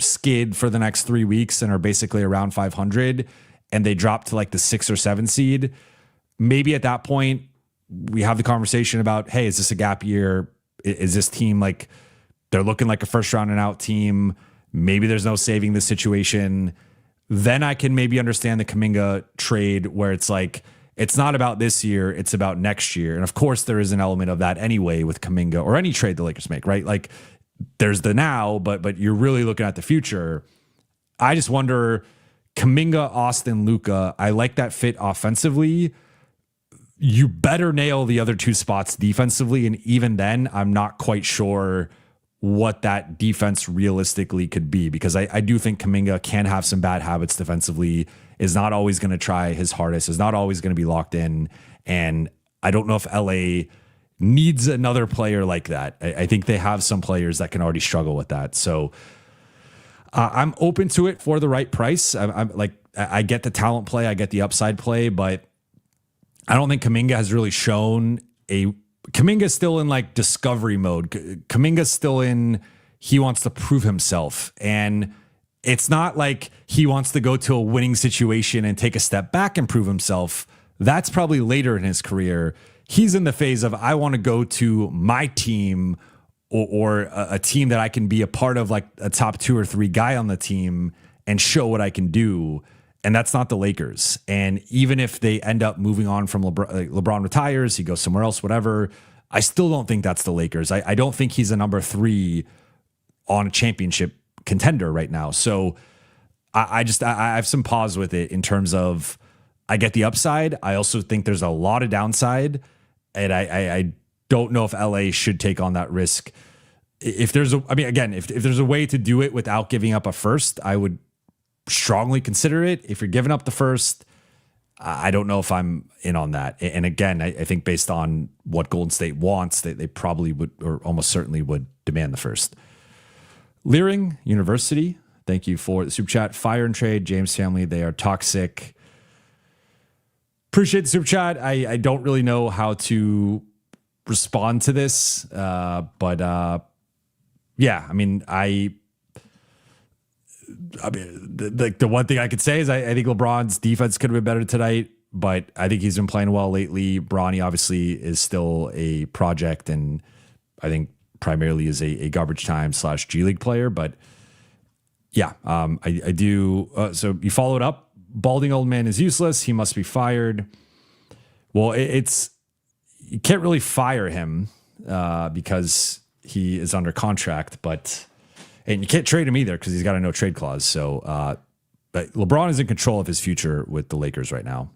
skid for the next 3 weeks and are basically around 500 and they drop to like the 6 or 7 seed, maybe at that point we have the conversation about, hey, is this a gap year? Is this team like they're looking like a first round and out team? Maybe there's no saving this situation. Then I can maybe understand the Kuminga trade where it's like, it's not about this year, it's about next year. And of course, there is an element of that anyway with Kuminga or any trade the Lakers make, right? Like there's the now, but you're really looking at the future. I just wonder, Kuminga, Austin, Luka, I like that fit offensively. You better nail the other two spots defensively. And even then, I'm not quite sure what that defense realistically could be, because I do think Kuminga can have some bad habits defensively, is not always going to try his hardest, is not always going to be locked in. And I don't know if LA needs another player like that. I think they have some players that can already struggle with that. So I'm open to it for the right price. I'm like, I get the talent play, I get the upside play, but I don't think Kuminga has really shown Kuminga's still in like discovery mode. Kuminga's still in, he wants to prove himself. And it's not like he wants to go to a winning situation and take a step back and prove himself. That's probably later in his career. He's in the phase of, I want to go to my team or a team that I can be a part of, like a top 2 or 3 guy on the team, and show what I can do. And that's not the Lakers. And even if they end up moving on from LeBron retires, he goes somewhere else, whatever, I still don't think that's the Lakers. I don't think he's a number 3 on a championship contender right now. So I have some pause with it in terms of, I get the upside. I also think there's a lot of downside. And I don't know if LA should take on that risk. If there's if there's a way to do it without giving up a first, I would strongly consider it. If you're giving up the first, I don't know if I'm in on that. And again, I think based on what Golden State wants, they probably would, or almost certainly would, demand the first. Leering University, thank you for the super chat. Fire and trade, James family, they are toxic. Appreciate the super chat. I don't really know how to respond to this, but yeah, I mean, the one thing I could say is I think LeBron's defense could have been better tonight, but I think he's been playing well lately. Bronny obviously is still a project, and I think primarily is a garbage time / G League player. But yeah, I do. So you follow it up. Balding old man is useless. He must be fired. Well, you can't really fire him because he is under contract, and you can't trade him either because he's got a no trade clause. So, but LeBron is in control of his future with the Lakers right now.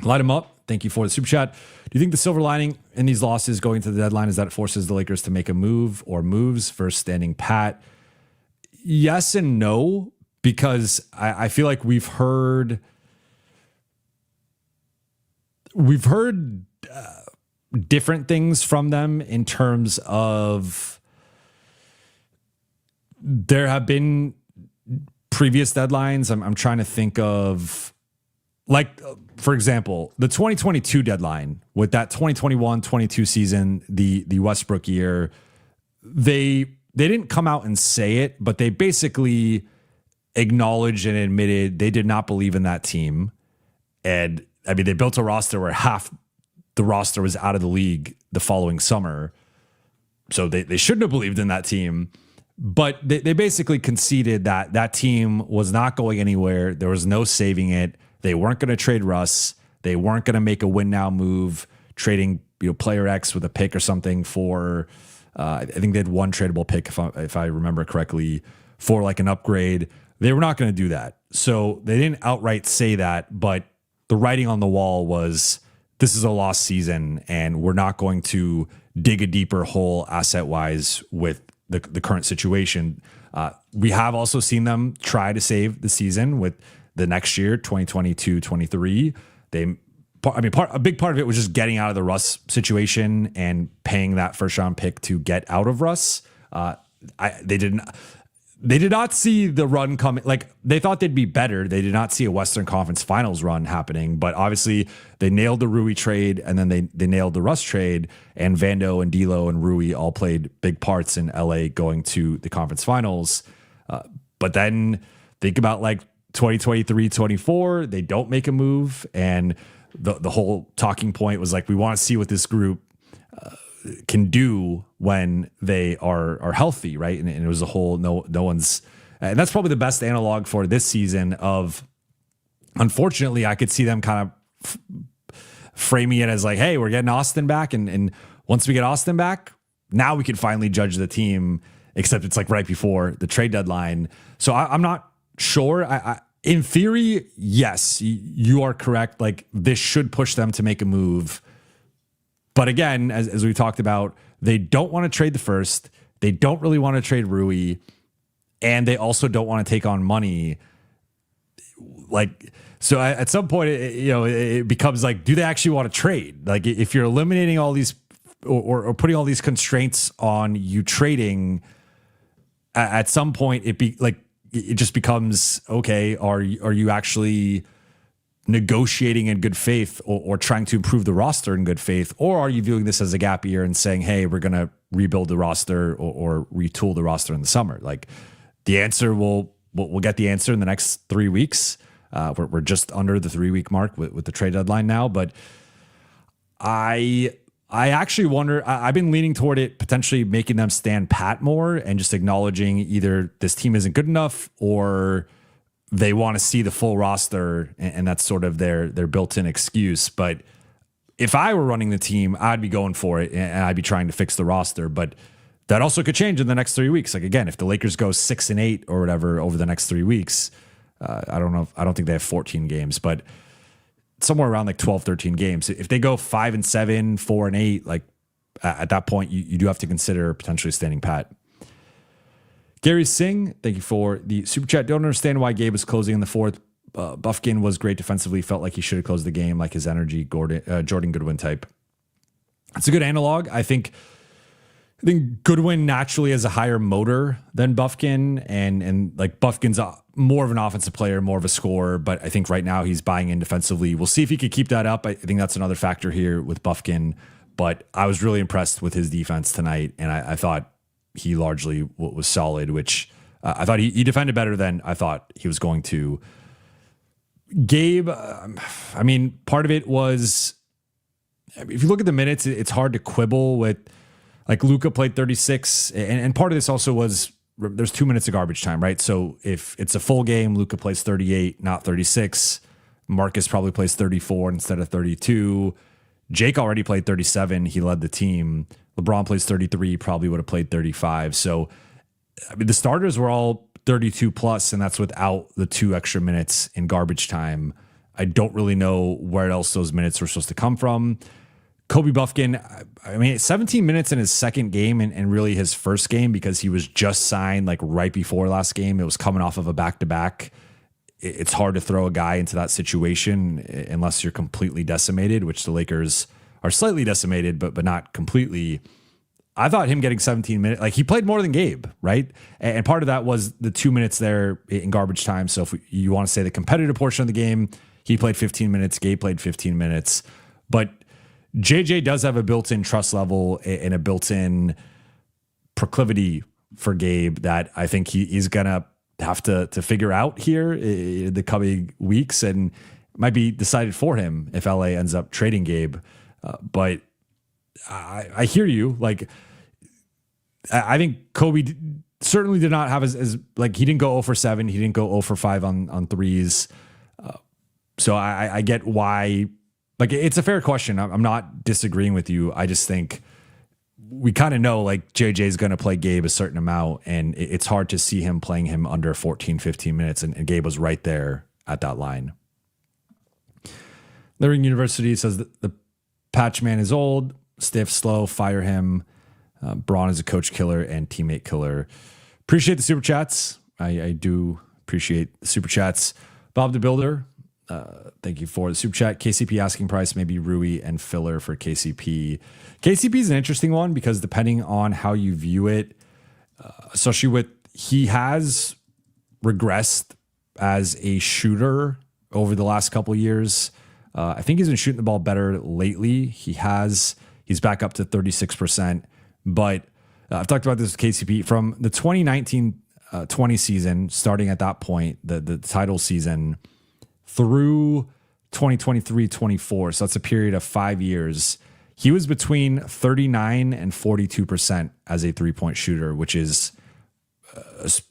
Light him up. Thank you for the super chat. Do you think the silver lining in these losses going to the deadline is that it forces the Lakers to make a move or moves versus standing pat? Yes and no, because I feel like we've heard different things from them in terms of, there have been previous deadlines. I'm trying to think of, like, for example, the 2022 deadline with that 2021-22 season, the Westbrook year, they didn't come out and say it, but they basically acknowledged and admitted they did not believe in that team. And I mean, they built a roster where half the roster was out of the league the following summer. So they shouldn't have believed in that team. But they basically conceded that that team was not going anywhere. There was no saving it. They weren't going to trade Russ. They weren't going to make a win now move, trading player X with a pick or something for, I think they had one tradable pick, if I remember correctly, for like an upgrade. They were not going to do that. So they didn't outright say that, but the writing on the wall was, this is a lost season and we're not going to dig a deeper hole asset-wise with the current situation. We have also seen them try to save the season with the next year, 2022-23. A big part of it was just getting out of the Russ situation and paying that first round pick to get out of Russ. They did not see the run coming. Like, they thought they'd be better. They did not see a Western Conference Finals run happening, but obviously they nailed the Rui trade, and then they nailed the Russ trade, and Vando and D'Lo and Rui all played big parts in LA going to the conference finals. But then think about like 2023-24, they don't make a move, and the whole talking point was like, we want to see what this group can do when they are healthy, right? And it was a whole no one's, and that's probably the best analog for this season of, unfortunately, I could see them kind of framing it as like, hey, we're getting Austin back, and once we get Austin back, now we can finally judge the team, except it's like right before the trade deadline. So I'm not sure. In theory, yes, you are correct. Like, this should push them to make a move. But again, as we talked about, they don't want to trade the first. They don't really want to trade Rui. And they also don't want to take on money. Like, so at some point, it becomes like, do they actually want to trade? Like, if you're eliminating all these or putting all these constraints on you trading, at some point it just becomes, okay, are you actually negotiating in good faith or trying to improve the roster in good faith? Or are you viewing this as a gap year and saying, hey, we're going to rebuild the roster or retool the roster in the summer? Like, the answer we'll get the answer in the next 3 weeks. We're just under the 3-week mark with the trade deadline now, but I actually wonder, I've been leaning toward it potentially making them stand pat more and just acknowledging either this team isn't good enough or they want to see the full roster, and that's sort of their built-in excuse. But if I were running the team, I'd be going for it and I'd be trying to fix the roster. But that also could change in the next 3 weeks. Like, again, if the Lakers go 6-8 or whatever over the next 3 weeks, I don't think they have 14 games, but somewhere around like 12, 13 games. If they go 5-7, 4-8, like at that point, you do have to consider potentially standing pat. Gary Singh, thank you for the super chat. Don't understand why Gabe was closing in the fourth. Bufkin was great defensively. Felt like he should have closed the game, like his energy, Jordan Goodwin type. It's a good analog. I think Goodwin naturally has a higher motor than Bufkin, and like Bufkin's more of an offensive player, more of a scorer, but I think right now he's buying in defensively. We'll see if he could keep that up. I think that's another factor here with Bufkin, but I was really impressed with his defense tonight, and I thought he largely was solid, which I thought he defended better than I thought he was going to. Gabe, I mean, part of it was, if you look at the minutes, it's hard to quibble with. Like, Luka played 36, and part of this also was there's 2 minutes of garbage time, right? So if it's a full game, Luka plays 38, not 36. Marcus probably plays 34 instead of 32. Jake already played 37. He led the team. LeBron plays 33, probably would have played 35. So, I mean, the starters were all 32 plus, and that's without the 2 extra minutes in garbage time. I don't really know where else those minutes were supposed to come from. Kobe Bufkin, I mean, 17 minutes in his second game and really his first game, because he was just signed like right before last game. It was coming off of a back-to-back. It's hard to throw a guy into that situation unless you're completely decimated, which the Lakers are slightly decimated, but not completely. I thought him getting 17 minutes, like, he played more than Gabe, right? And part of that was the 2 minutes there in garbage time. So if you want to say the competitive portion of the game, he played 15 minutes, Gabe played 15 minutes. But JJ does have a built-in trust level and a built-in proclivity for Gabe that I think he's going to have to figure out here in the coming weeks, and might be decided for him if LA ends up trading Gabe. But I hear you. Like, I think Kobe certainly did not have as like, he didn't go 0 for 7. He didn't go 0 for 5 on threes. So I get why. Like, it's a fair question. I'm not disagreeing with you. I just think we kind of know, like, JJ is going to play Gabe a certain amount, and it's hard to see him playing him under 14, 15 minutes. And Gabe was right there at that line. Learning University says that the patch man is old, stiff, slow, fire him. Braun is a coach killer and teammate killer. Appreciate the super chats. I do appreciate the super chats. Bob the Builder, thank you for the super chat. KCP asking price, maybe Rui and filler for KCP. KCP is an interesting one because depending on how you view it, especially with, he has regressed as a shooter over the last couple of years. I think he's been shooting the ball better lately. He's back up to 36%, but I've talked about this with KCP from the 2019-20 season, starting at that point, the title season, through 2023-24. So that's a period of 5 years. He was between 39 and 42% as a 3-point shooter, which is,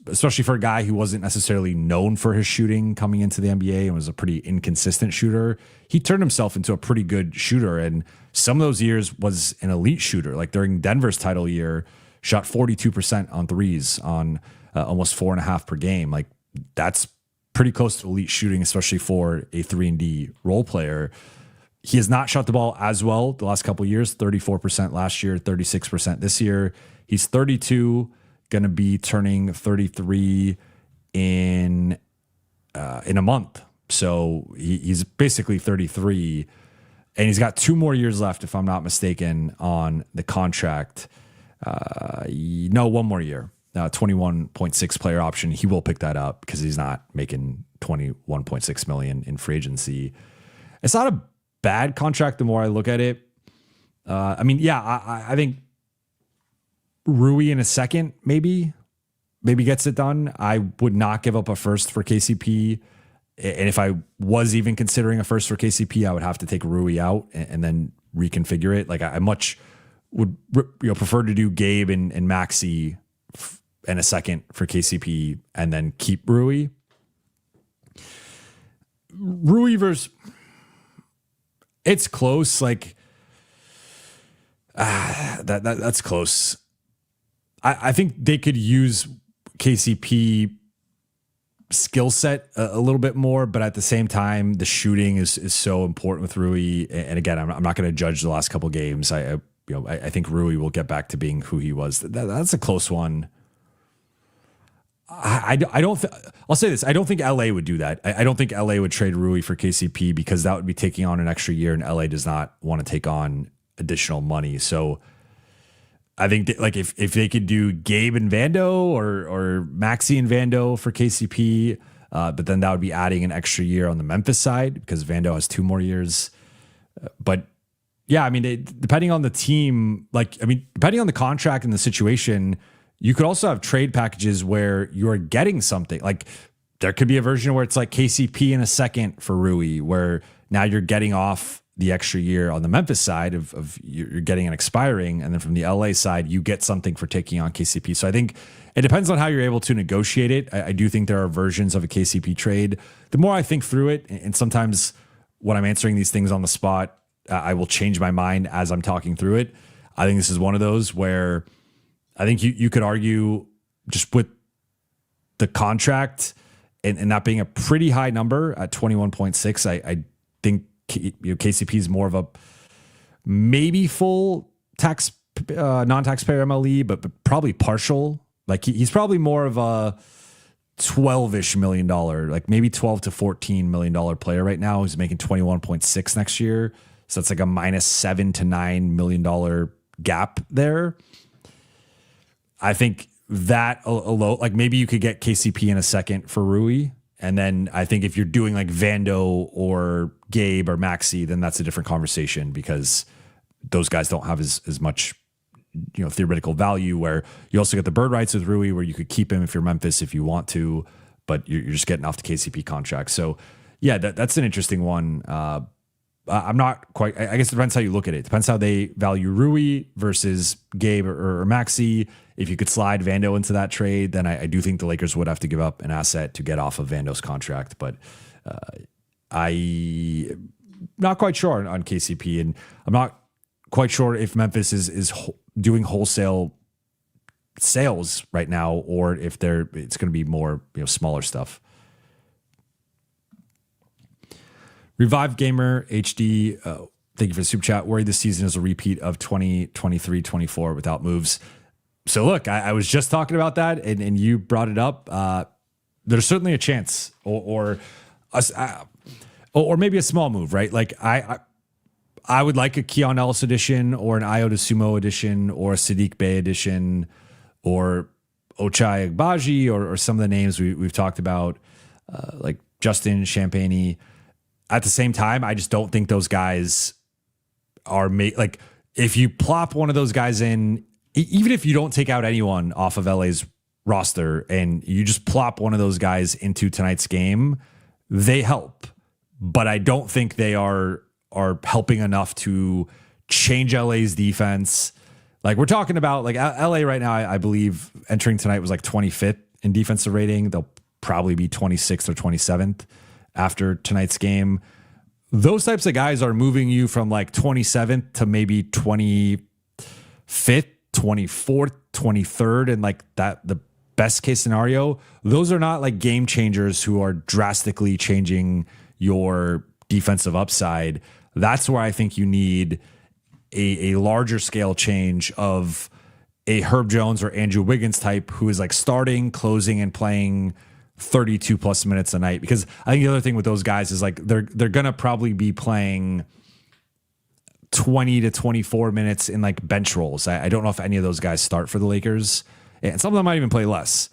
especially for a guy who wasn't necessarily known for his shooting coming into the NBA and was a pretty inconsistent shooter, he turned himself into a pretty good shooter. And some of those years was an elite shooter. Like during Denver's title year, shot 42% on threes on almost 4.5 per game. Like, that's pretty close to elite shooting, especially for a 3-and-D role player. He has not shot the ball as well the last couple of years, 34% last year, 36% this year. He's 32, going to be turning 33 in a month. So he's basically 33, and he's got 2 more years left, if I'm not mistaken, on the contract. No, 1 more year. 21.6 player option. He will pick that up because he's not making 21.6 million in free agency. It's not a bad contract the more I look at it. I think Rui in a second maybe gets it done. I would not give up a first for KCP. And if I was even considering a first for KCP, I would have to take Rui out and then reconfigure it. Like I much would prefer to do Gabe and Maxi in a second for KCP and then keep Rui. Rui versus, it's close. Like that's close. I think they could use KCP skill set a little bit more, but at the same time, the shooting is so important with Rui. And again, I'm not going to judge the last couple of games. I think Rui will get back to being who he was. That's a close one. I'll say this. I don't think LA would do that. I don't think LA would trade Rui for KCP because that would be taking on an extra year, and LA does not want to take on additional money. So I think that, like if they could do Gabe and Vando or Maxi and Vando for KCP, but then that would be adding an extra year on the Memphis side because Vando has 2 more years. But yeah, I mean, depending on the team, depending on the contract and the situation, you could also have trade packages where you're getting something. Like there could be a version where it's like KCP in a second for Rui, where now you're getting off the extra year on the Memphis side of you're getting an expiring. And then from the LA side, you get something for taking on KCP. So I think it depends on how you're able to negotiate it. I do think there are versions of a KCP trade. The more I think through it, and sometimes when I'm answering these things on the spot, I will change my mind as I'm talking through it. I think this is one of those where I think you could argue just with the contract and that being a pretty high number at 21.6. I think KCP is more of a maybe full tax non-taxpayer MLE, but probably partial. Like he's probably more of a $12-ish million, like maybe $12 to $14 million player right now. He's making 21.6 next year. So it's like a minus $7 to $9 million gap there. I think that alone, like maybe you could get KCP in a second for Rui. And then I think if you're doing like Vando or Gabe or Maxi, then that's a different conversation because those guys don't have as much, theoretical value, where you also get the bird rights with Rui where you could keep him if you're Memphis if you want to, but you're just getting off the KCP contract. So yeah, that's an interesting one. I'm not quite, I guess it depends how you look at it. It depends how they value Rui versus Gabe or Maxi. If you could slide Vando into that trade, then I do think the Lakers would have to give up an asset to get off of Vando's contract. But I'm not quite sure on KCP, and I'm not quite sure if Memphis is doing wholesale sales right now, or if it's going to be more smaller stuff. Revive Gamer HD, thank you for the super chat. Worried this season is a repeat of 2023-24 without moves. So look, I was just talking about that, and you brought it up. There's certainly a chance, or maybe a small move, right? Like I would like a Keon Ellis edition, or an Iota Sumo edition, or a Sadiq Bey edition, or Ochai Agbaji, or some of the names we've talked about, like Justin Champagne. At the same time, I just don't think those guys are like if you plop one of those guys in, even if you don't take out anyone off of LA's roster and you just plop one of those guys into tonight's game, they help. But I don't think they are helping enough to change LA's defense. Like we're talking about, like LA right now, I believe entering tonight was like 25th in defensive rating. They'll probably be 26th or 27th after tonight's game. Those types of guys are moving you from like 27th to maybe 25th, 24th, 23rd, and like that the best case scenario, those are not like game changers who are drastically changing your defensive upside. That's where I think you need a larger scale change of a Herb Jones or Andrew Wiggins type who is like starting, closing, and playing 32 plus minutes a night. Because I think the other thing with those guys is like they're gonna probably be playing 20 to 24 minutes in like bench roles. I don't know if any of those guys start for the Lakers, and some of them might even play less.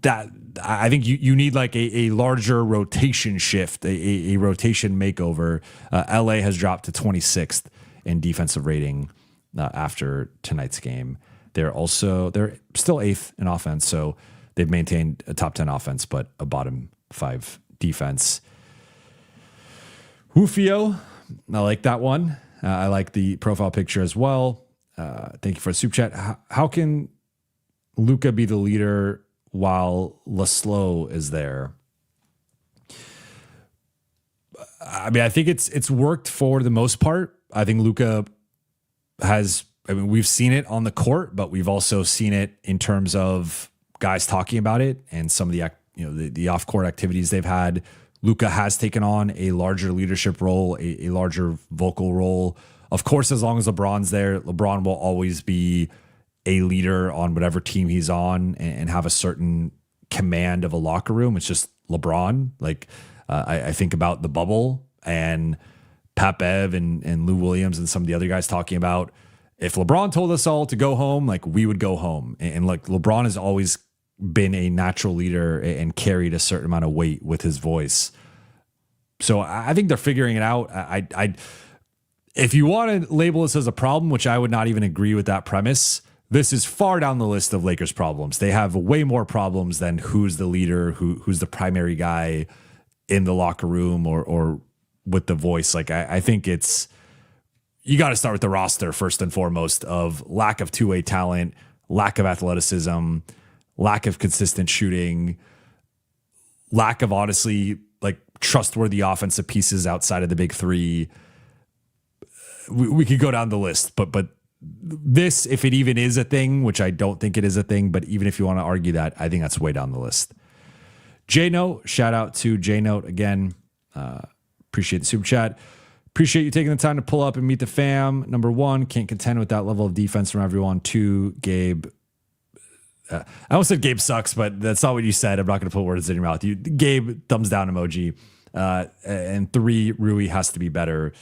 That I think you need like a larger rotation shift, a rotation makeover. LA has dropped to 26th in defensive rating after tonight's game. They're still 8th in offense, so they've maintained a top 10 offense, but a bottom 5 defense. Rufio, I like that one. I like the profile picture as well. Thank you for a super chat. How can Luka be the leader while Laslo is there? I mean, I think it's worked for the most part. I think Luka we've seen it on the court, but we've also seen it in terms of guys talking about it and some of the off-court activities they've had. Luka has taken on a larger leadership role, a larger vocal role. Of course, as long as LeBron's there, LeBron will always be a leader on whatever team he's on and have a certain command of a locker room. It's just LeBron. Like I think about the bubble and Pat Bev and Lou Williams and some of the other guys talking about if LeBron told us all to go home, like we would go home. And like LeBron has always been a natural leader and carried a certain amount of weight with his voice. So I think they're figuring it out. If you want to label this as a problem, which I would not even agree with that premise, this is far down the list of Lakers problems. They have way more problems than who's the leader, who's the primary guy in the locker room or with the voice. Like I think you got to start with the roster first and foremost of lack of two-way talent, lack of athleticism, lack of consistent shooting, lack of honestly like trustworthy offensive pieces outside of the big three. We could go down the list, but this, if it even is a thing, which I don't think it is a thing, but even if you want to argue that, I think that's way down the list. J-Note, shout out to J-Note again. Appreciate the super chat. Appreciate you taking the time to pull up and meet the fam. Number 1, can't contend with that level of defense from everyone. 2, Gabe. I almost said Gabe sucks, but that's not what you said. I'm not going to put words in your mouth. Gabe, thumbs down emoji. And 3, Rui has to be better.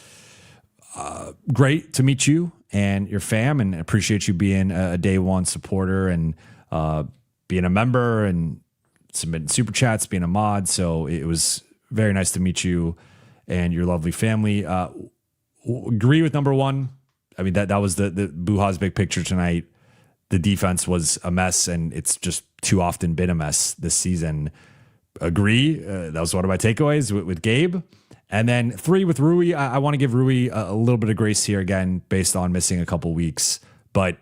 Great to meet you and your fam, and appreciate you being a day one supporter and being a member and submitting super chats, being a mod. So it was very nice to meet you and your lovely family. Agree with number 1. I mean, that was the Buha's big picture tonight. The defense was a mess, and it's just too often been a mess this season. Agree. That was one of my takeaways with Gabe. And then 3 with Rui. I want to give Rui a little bit of grace here again, based on missing a couple weeks. But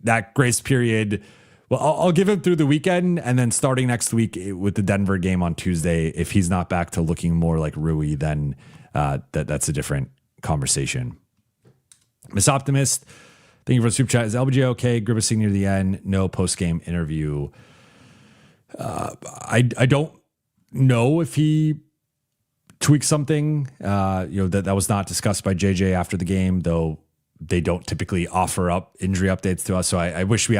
that grace period, well, I'll give him through the weekend, and then starting next week with the Denver game on Tuesday, if he's not back to looking more like Rui, then that's a different conversation. Miss Optimist, thank you for the super chat. Is LBJ okay? Grimacing near the end. No post-game interview. I don't know if he tweaked something. That was not discussed by JJ after the game, though they don't typically offer up injury updates to us. So I wish we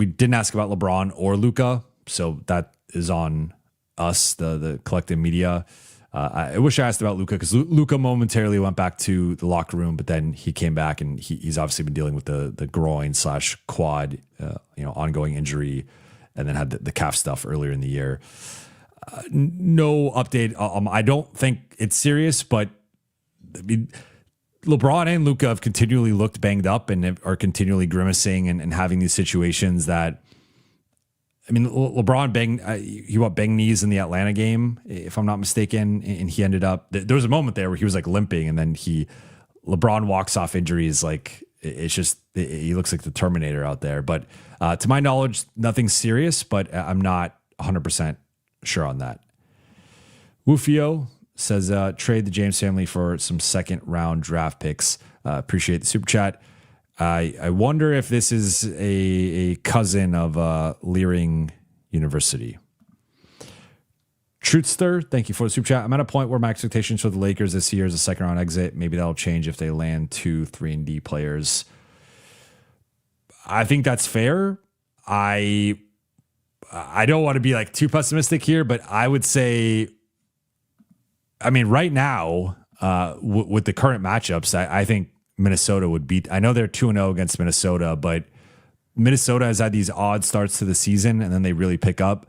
didn't ask about LeBron or Luka. So that is on us, the collective media. I wish I asked about Luka, because Luka momentarily went back to the locker room, but then he came back and he's obviously been dealing with the groin/quad, ongoing injury, and then had the calf stuff earlier in the year. No update. I don't think it's serious, but I mean, LeBron and Luka have continually looked banged up and are continually grimacing and having these situations that, I mean, LeBron banged knees in the Atlanta game, if I'm not mistaken, and he ended up, there was a moment there where he was like limping, and then LeBron walks off injuries like it's just, he looks like the Terminator out there. But to my knowledge, nothing serious, but I'm not 100% sure on that. Wufio says, trade the James family for some second round draft picks. Appreciate the super chat. I wonder if this is a cousin of Leering University. Truthster, thank you for the super chat. I'm at a point where my expectations for the Lakers this year is a second round exit. Maybe that'll change if they land 2, 3, and D players. I think that's fair. I don't want to be like too pessimistic here, but I would say, I mean, right now, with the current matchups, I think Minnesota would beat. I know they're 2-0 against Minnesota, but Minnesota has had these odd starts to the season and then they really pick up.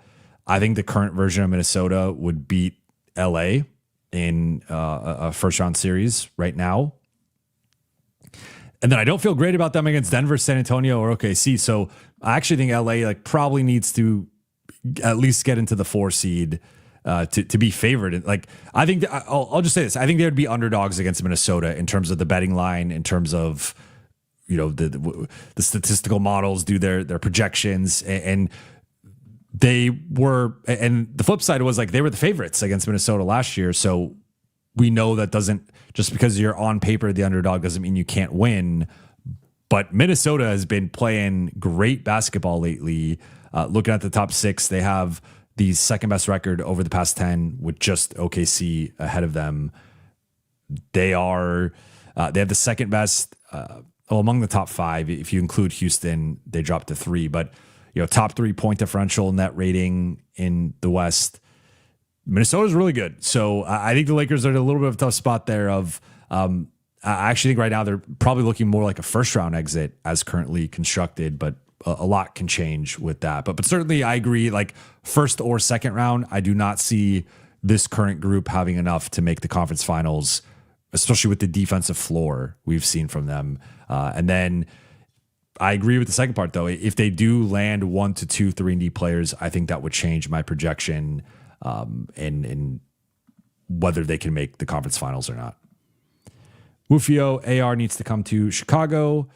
I think the current version of Minnesota would beat LA in a first round series right now. And then I don't feel great about them against Denver, San Antonio, or OKC. So I actually think LA like probably needs to at least get into the 4 seed to be favored. Like I think I'll just say this: I think they would be underdogs against Minnesota in terms of the betting line, in terms of the statistical models do their projections, and they were. And the flip side was like they were the favorites against Minnesota last year. So we know that doesn't, just because you're on paper the underdog doesn't mean you can't win. But Minnesota has been playing great basketball lately. Looking at the top 6, they have the second best record over the past 10 with just OKC ahead of them. They have the second best, among the top 5. If you include Houston, they dropped to 3. But top 3 point differential net rating in the West. Minnesota's really good. So I think the Lakers are in a little bit of a tough spot there I actually think right now they're probably looking more like a first round exit as currently constructed, but a lot can change with that. But certainly I agree, like first or second round, I do not see this current group having enough to make the conference finals, especially with the defensive floor we've seen from them. And then I agree with the second part though. If they do land 1 to 2 3-and-D players, I think that would change my projection in whether they can make the conference finals or not. Wufio, AR needs to come to Chicago.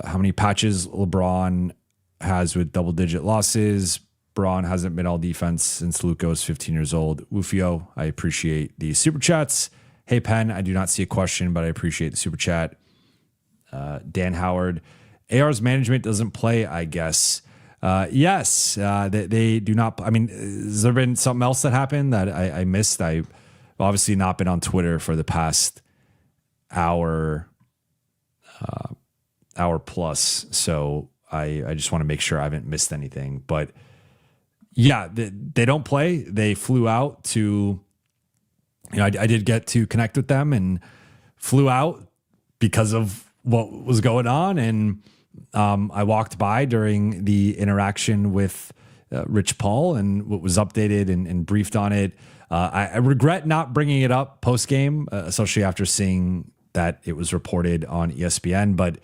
How many patches LeBron has with double-digit losses? Braun hasn't been all defense since Luka was 15 years old. Wufio, I appreciate the super chats. Hey, Penn, I do not see a question, but I appreciate the super chat. Dan Howard, AR's management doesn't play, I guess. Yes, they do not. I mean, has there been something else that happened that I missed? I've obviously not been on Twitter for the past hour plus. So I just want to make sure I haven't missed anything. But yeah, they don't play. They flew out to, I did get to connect with them and flew out because of what was going on. And I walked by during the interaction with Rich Paul and what was updated and briefed on it. I regret not bringing it up post game, especially after seeing that it was reported on ESPN, but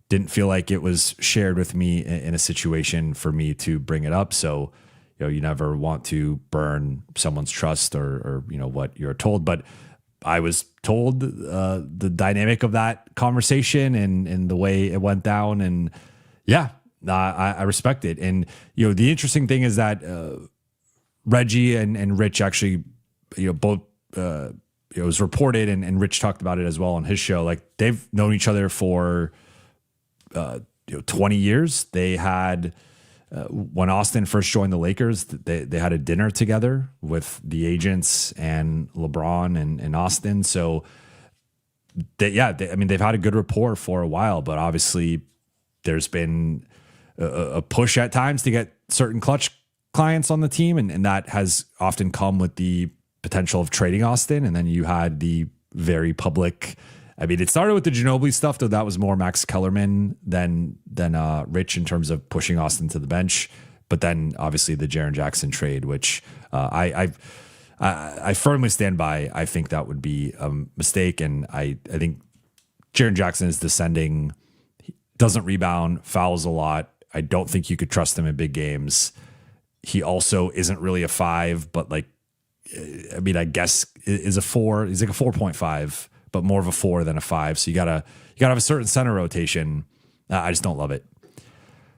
didn't feel like it was shared with me in a situation for me to bring it up. So, you never want to burn someone's trust or what you're told, but I was told the dynamic of that conversation and the way it went down. And yeah, I respect it. And, the interesting thing is that Reggie and Rich actually, both, it was reported and Rich talked about it as well on his show. Like they've known each other for 20 years. They had, when Austin first joined the Lakers, they had a dinner together with the agents and LeBron and Austin. So they've had a good rapport for a while, but obviously there's been a push at times to get certain clutch clients on the team. And that has often come with the potential of trading Austin. And then you had the very public, it started with the Ginobili stuff, though that was more Max Kellerman than Rich in terms of pushing Austin to the bench. But then obviously the Jaren Jackson trade, which I firmly stand by. I think that would be a mistake. And I think Jaren Jackson is descending. He doesn't rebound, fouls a lot. I don't think you could trust him in big games. He also isn't really a 5, but I guess is a 4. He's like a 4.5. But more of a 4 than a 5. So you gotta have a certain center rotation. I just don't love it.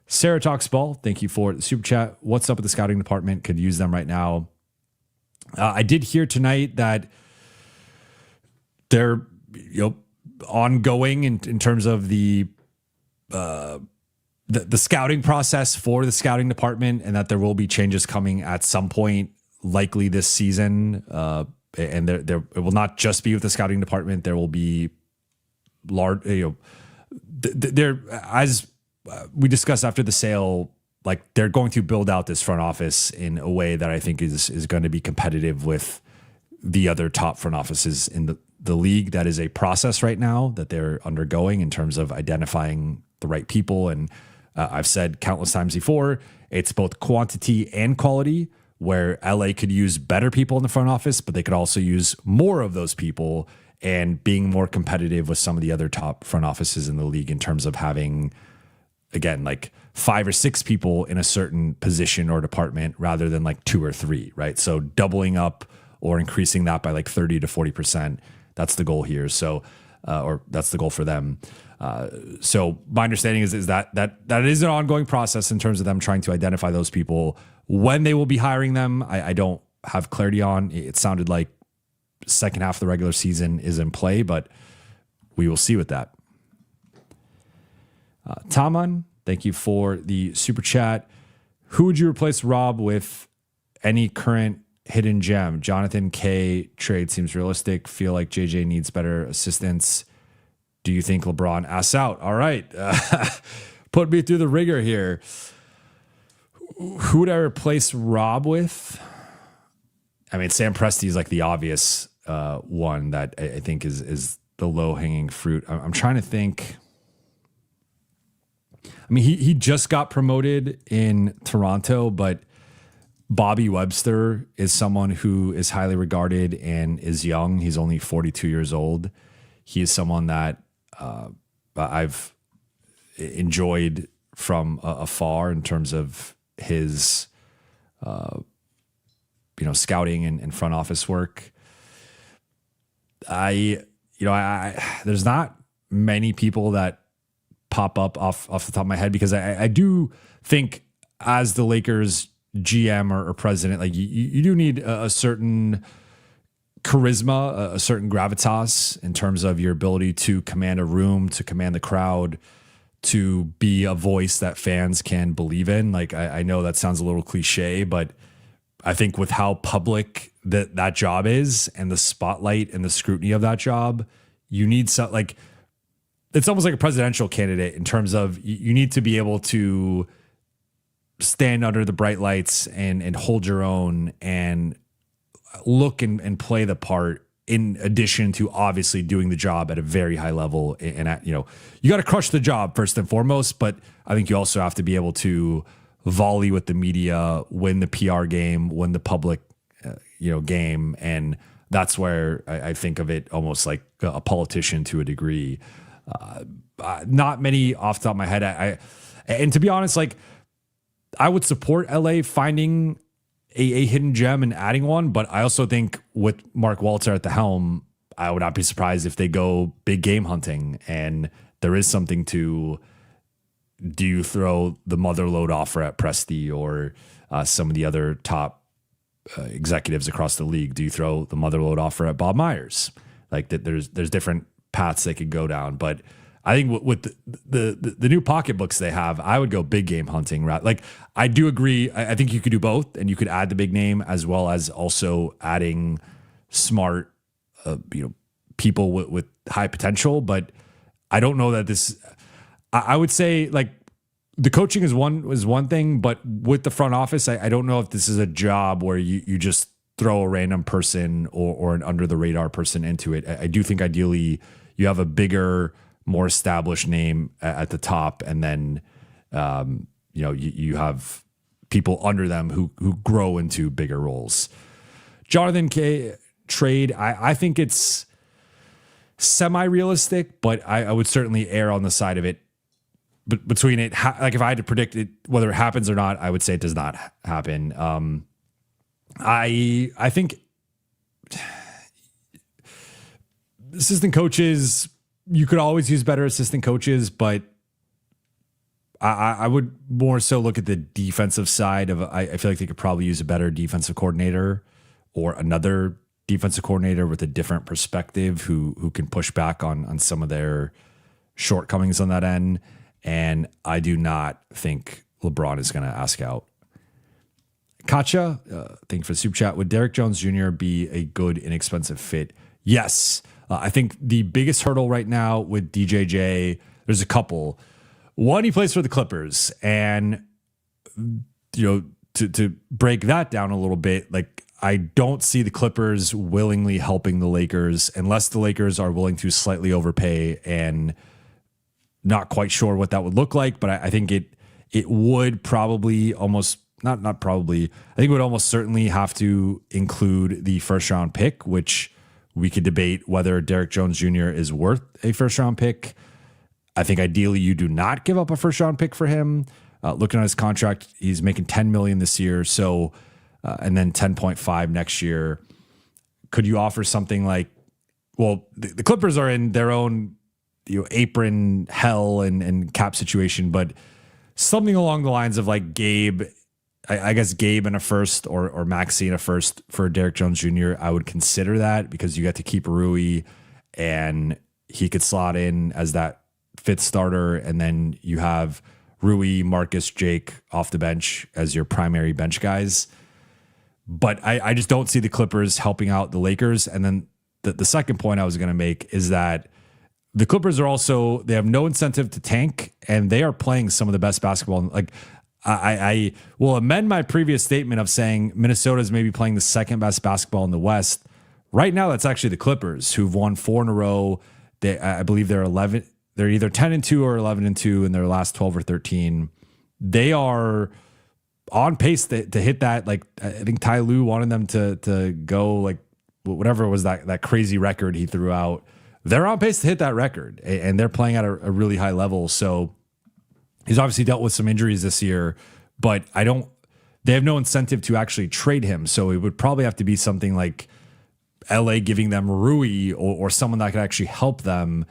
Sarah Talks Ball, thank you for the super chat. What's up with the scouting department? Could use them right now. I did hear tonight that they're ongoing in terms of the the scouting process for the scouting department, and that there will be changes coming at some point, likely this season. And there it will not just be with the scouting department. There will be large, there, as we discussed after the sale, like they're going to build out this front office in a way that I think is going to be competitive with the other top front offices in the league. That is a process right now that they're undergoing in terms of identifying the right people. And I've said countless times before, it's both quantity and quality, where LA could use better people in the front office, but they could also use more of those people and being more competitive with some of the other top front offices in the league in terms of having, again, like 5 or 6 people in a certain position or department rather than like 2 or 3, right? So doubling up or increasing that by like 30 to 40%. That's the goal here. So, or that's the goal for them. So my understanding is that is an ongoing process in terms of them trying to identify those people. When they will be hiring them, I don't have clarity on. It sounded like second half of the regular season is in play, but we will see with that. Taman, thank you for the super chat. Who would you replace Rob with? Any current hidden gem? Jonathan K trade seems realistic. Feel like JJ needs better assistance. Do you think LeBron asks out? All right. Put me through the ringer here. Who would I replace Rob with? I mean, Sam Presti is like the obvious one that I think is the low-hanging fruit. I'm trying to think. I mean, he just got promoted in Toronto, but Bobby Webster is someone who is highly regarded and is young. He's only 42 years old. He is someone that I've enjoyed from afar in terms of his, scouting and front office work. There's not many people that pop up off the top of my head, because I do think as the Lakers GM or president, like you do need a certain charisma, a certain gravitas in terms of your ability to command a room, to command the crowd, to be a voice that fans can believe in. Like, I know that sounds a little cliche, but I think with how public that job is and the spotlight and the scrutiny of that job, you need some, like, it's almost like a presidential candidate in terms of you need to be able to stand under the bright lights and hold your own and look and play the part, in addition to obviously doing the job at a very high level. And you got to crush the job first and foremost, but I think you also have to be able to volley with the media, win the PR game, win the public, game. And that's where I think of it almost like a politician to a degree. Not many off the top of my head. And to be honest, like, I would support LA finding a hidden gem and adding one, but I also think with Mark Walter at the helm, I would not be surprised if they go big game hunting. And there is something to, do you throw the mother load offer at Presti or some of the other top executives across the league? Do you throw the mother load offer at Bob Myers? Like, that there's different paths they could go down, but I think with the new pocketbooks they have, I would go big game hunting. Like, I do agree. I think you could do both, and you could add the big name as well as also adding smart, people with high potential. But I don't know that this. I would say, like, the coaching is one thing, but with the front office, I don't know if this is a job where you just throw a random person or an under the radar person into it. I do think ideally you have a bigger, more established name at the top, and then you have people under them who grow into bigger roles. Jonathan K trade, I think it's semi-realistic, but I would certainly err on the side of it. But between it, like, if I had to predict it, whether it happens or not, I would say it does not happen. I think assistant coaches, you could always use better assistant coaches, but I would more so look at the defensive side of. I feel like they could probably use a better defensive coordinator or another defensive coordinator with a different perspective who can push back on some of their shortcomings on that end. And I do not think LeBron is going to ask out. Katja, thank you for the super chat. Would Derek Jones Jr. be a good, inexpensive fit? Yes. I think the biggest hurdle right now with DJJ, there's a couple. One, he plays for the Clippers. And, to break that down a little bit, like, I don't see the Clippers willingly helping the Lakers unless the Lakers are willing to slightly overpay, and not quite sure what that would look like. But I think it would probably almost, not probably, I think it would almost certainly have to include the first round pick, which we could debate whether Derek Jones Jr. is worth a first round pick. I think ideally you do not give up a first round pick for him. Looking at his contract, he's making $10 million this year. So, and then 10.5 next year. Could you offer something like, well, the Clippers are in their own, apron hell and cap situation, but something along the lines of like Gabe, I guess Gabe in a first or Maxey in a first for Derek Jones Jr. I would consider that, because you get to keep Rui and he could slot in as that fifth starter. And then you have Rui, Marcus, Jake off the bench as your primary bench guys. But I just don't see the Clippers helping out the Lakers. And then the second point I was going to make is that the Clippers are also, they have no incentive to tank, and they are playing some of the best basketball. Like, I will amend my previous statement of saying Minnesota is maybe playing the second best basketball in the West. Right now, that's actually the Clippers, who've won 4 in a row. I believe they're 11. They're either 10-2 or 11-2 in their last 12 or 13. They are on pace to hit that. Like, I think Ty Lue wanted them to go like whatever was that crazy record he threw out. They're on pace to hit that record, and they're playing at a really high level. So he's obviously dealt with some injuries this year, but they have no incentive to actually trade him. So it would probably have to be something like LA giving them Rui or someone that could actually help them.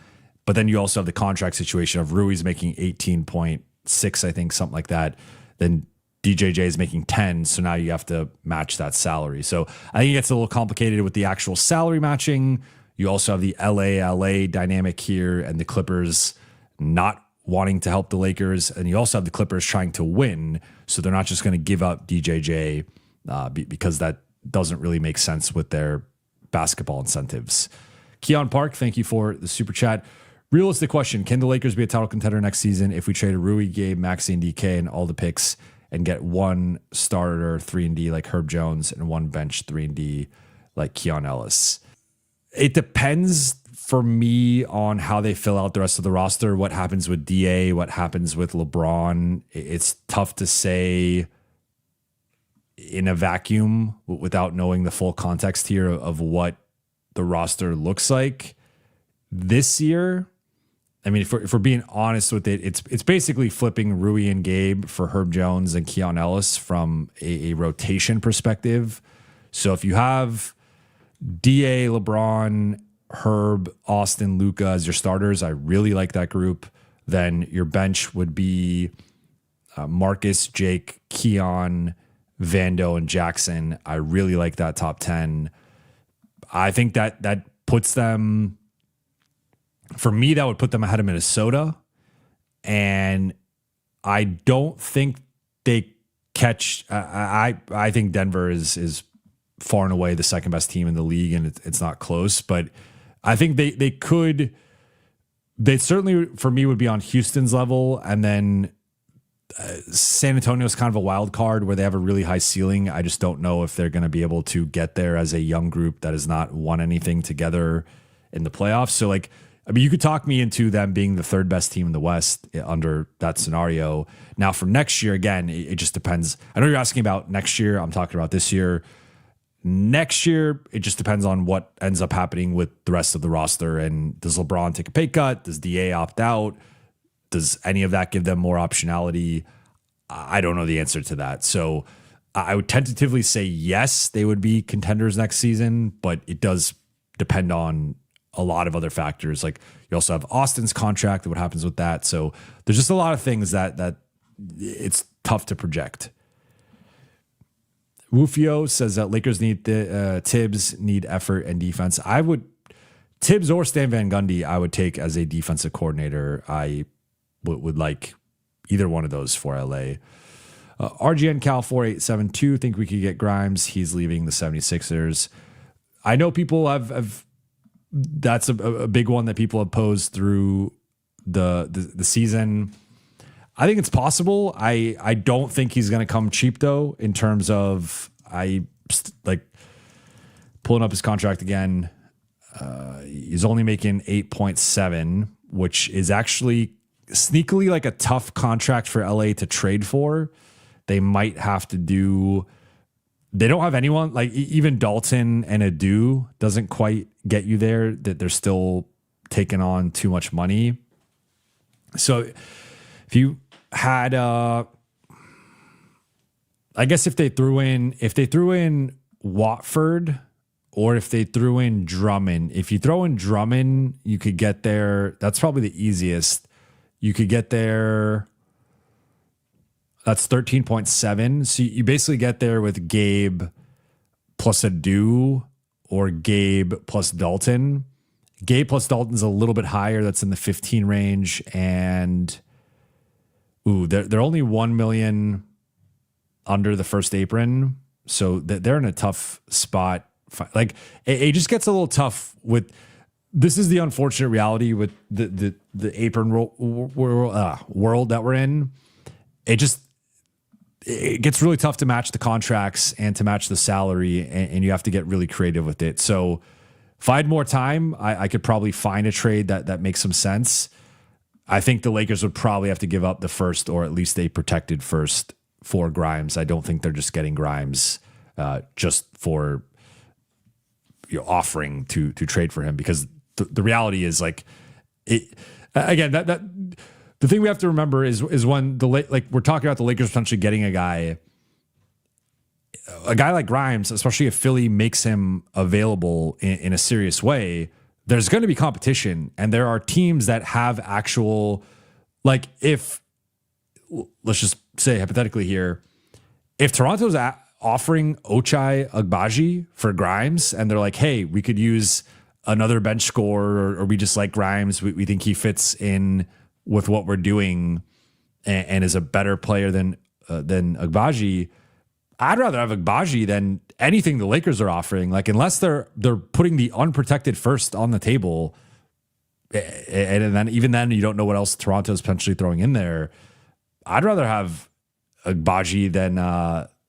But then you also have the contract situation of Rui's making 18.6, I think, something like that. Then DJJ is making 10. So now you have to match that salary. So I think it gets a little complicated with the actual salary matching. You also have the LA dynamic here, and the Clippers not wanting to help the Lakers. And you also have the Clippers trying to win. So they're not just going to give up DJJ because that doesn't really make sense with their basketball incentives. Keon Park, thank you for the super chat. Realistic question. Can the Lakers be a title contender next season if we trade a Rui, Gabe, Maxey, and DK and all the picks and get one starter 3-and-D like Herb Jones and one bench 3-and-D like Keon Ellis? It depends for me on how they fill out the rest of the roster, what happens with DA, what happens with LeBron. It's tough to say in a vacuum without knowing the full context here of what the roster looks like this year. I mean, if we're being honest with it, it's basically flipping Rui and Gabe for Herb Jones and Keon Ellis from a rotation perspective. So if you have DA, LeBron, Herb, Austin, Luka as your starters, I really like that group. Then your bench would be Marcus, Jake, Keon, Vando, and Jaxson. I really like that top 10. I think that puts them, for me, that would put them ahead of Minnesota. And I don't think they catch, I think Denver is far and away the second best team in the league, and it's not close, but I think they certainly, for me, would be on Houston's level. And then San Antonio is kind of a wild card where they have a really high ceiling. I just don't know if they're going to be able to get there as a young group that has not won anything together in the playoffs. So, like, I mean, you could talk me into them being the third best team in the West under that scenario. Now, for next year, again, it just depends. I know you're asking about next year. I'm talking about this year. Next year, it just depends on what ends up happening with the rest of the roster. And does LeBron take a pay cut? Does DA opt out? Does any of that give them more optionality? I don't know the answer to that. So I would tentatively say yes, they would be contenders next season, but it does depend on a lot of other factors. Like, you also have Austin's contract, what happens with that. So there's just a lot of things that it's tough to project. Wufio says that Lakers need Tibbs need effort and defense. I would Tibbs or Stan Van Gundy I would take as a defensive coordinator. I would like either one of those for LA. RGN Cal 4872 think we could get Grimes. He's leaving the 76ers. I know people have that's a big one that people have posed through the season. I think it's possible. I don't think he's going to come cheap though, in terms of like pulling up his contract again. He's only making 8.7, which is actually sneakily like a tough contract for LA to trade for. They might have to do. They don't have anyone like even Dalton and Adu doesn't quite get you there. That they're still taking on too much money. So if you had, I guess if they threw in Watford, or if they threw in Drummond, if you throw in Drummond, you could get there. That's probably the easiest. You could get there. That's 13.7. So you basically get there with Gabe plus Adu, or Gabe plus Dalton. Gabe plus Dalton's a little bit higher. That's in the 15 range. And they're only 1 million under the first apron. So they're in a tough spot. Like it just gets a little tough with, this is the unfortunate reality with the apron world that we're in. It gets really tough to match the contracts and to match the salary, and you have to get really creative with it. So if I had more time, I could probably find a trade that makes some sense. I think the Lakers would probably have to give up the first, or at least a protected first, for Grimes. I don't think they're just getting Grimes just for offering to trade for him, because the reality is like it again that the thing we have to remember is when we're talking about the Lakers potentially getting a guy like Grimes, especially if Philly makes him available in a serious way, there's going to be competition, and there are teams that have actual, like, if let's just say hypothetically here, if Toronto's offering Ochai Agbaji for Grimes, and they're like, hey, we could use another bench scorer, or we just like Grimes, we think he fits in with what we're doing and is a better player than Agbaji, I'd rather have Agbaji than anything the Lakers are offering. Like, unless they're putting the unprotected first on the table, and then even then you don't know what else Toronto's potentially throwing in there. I'd rather have Agbaji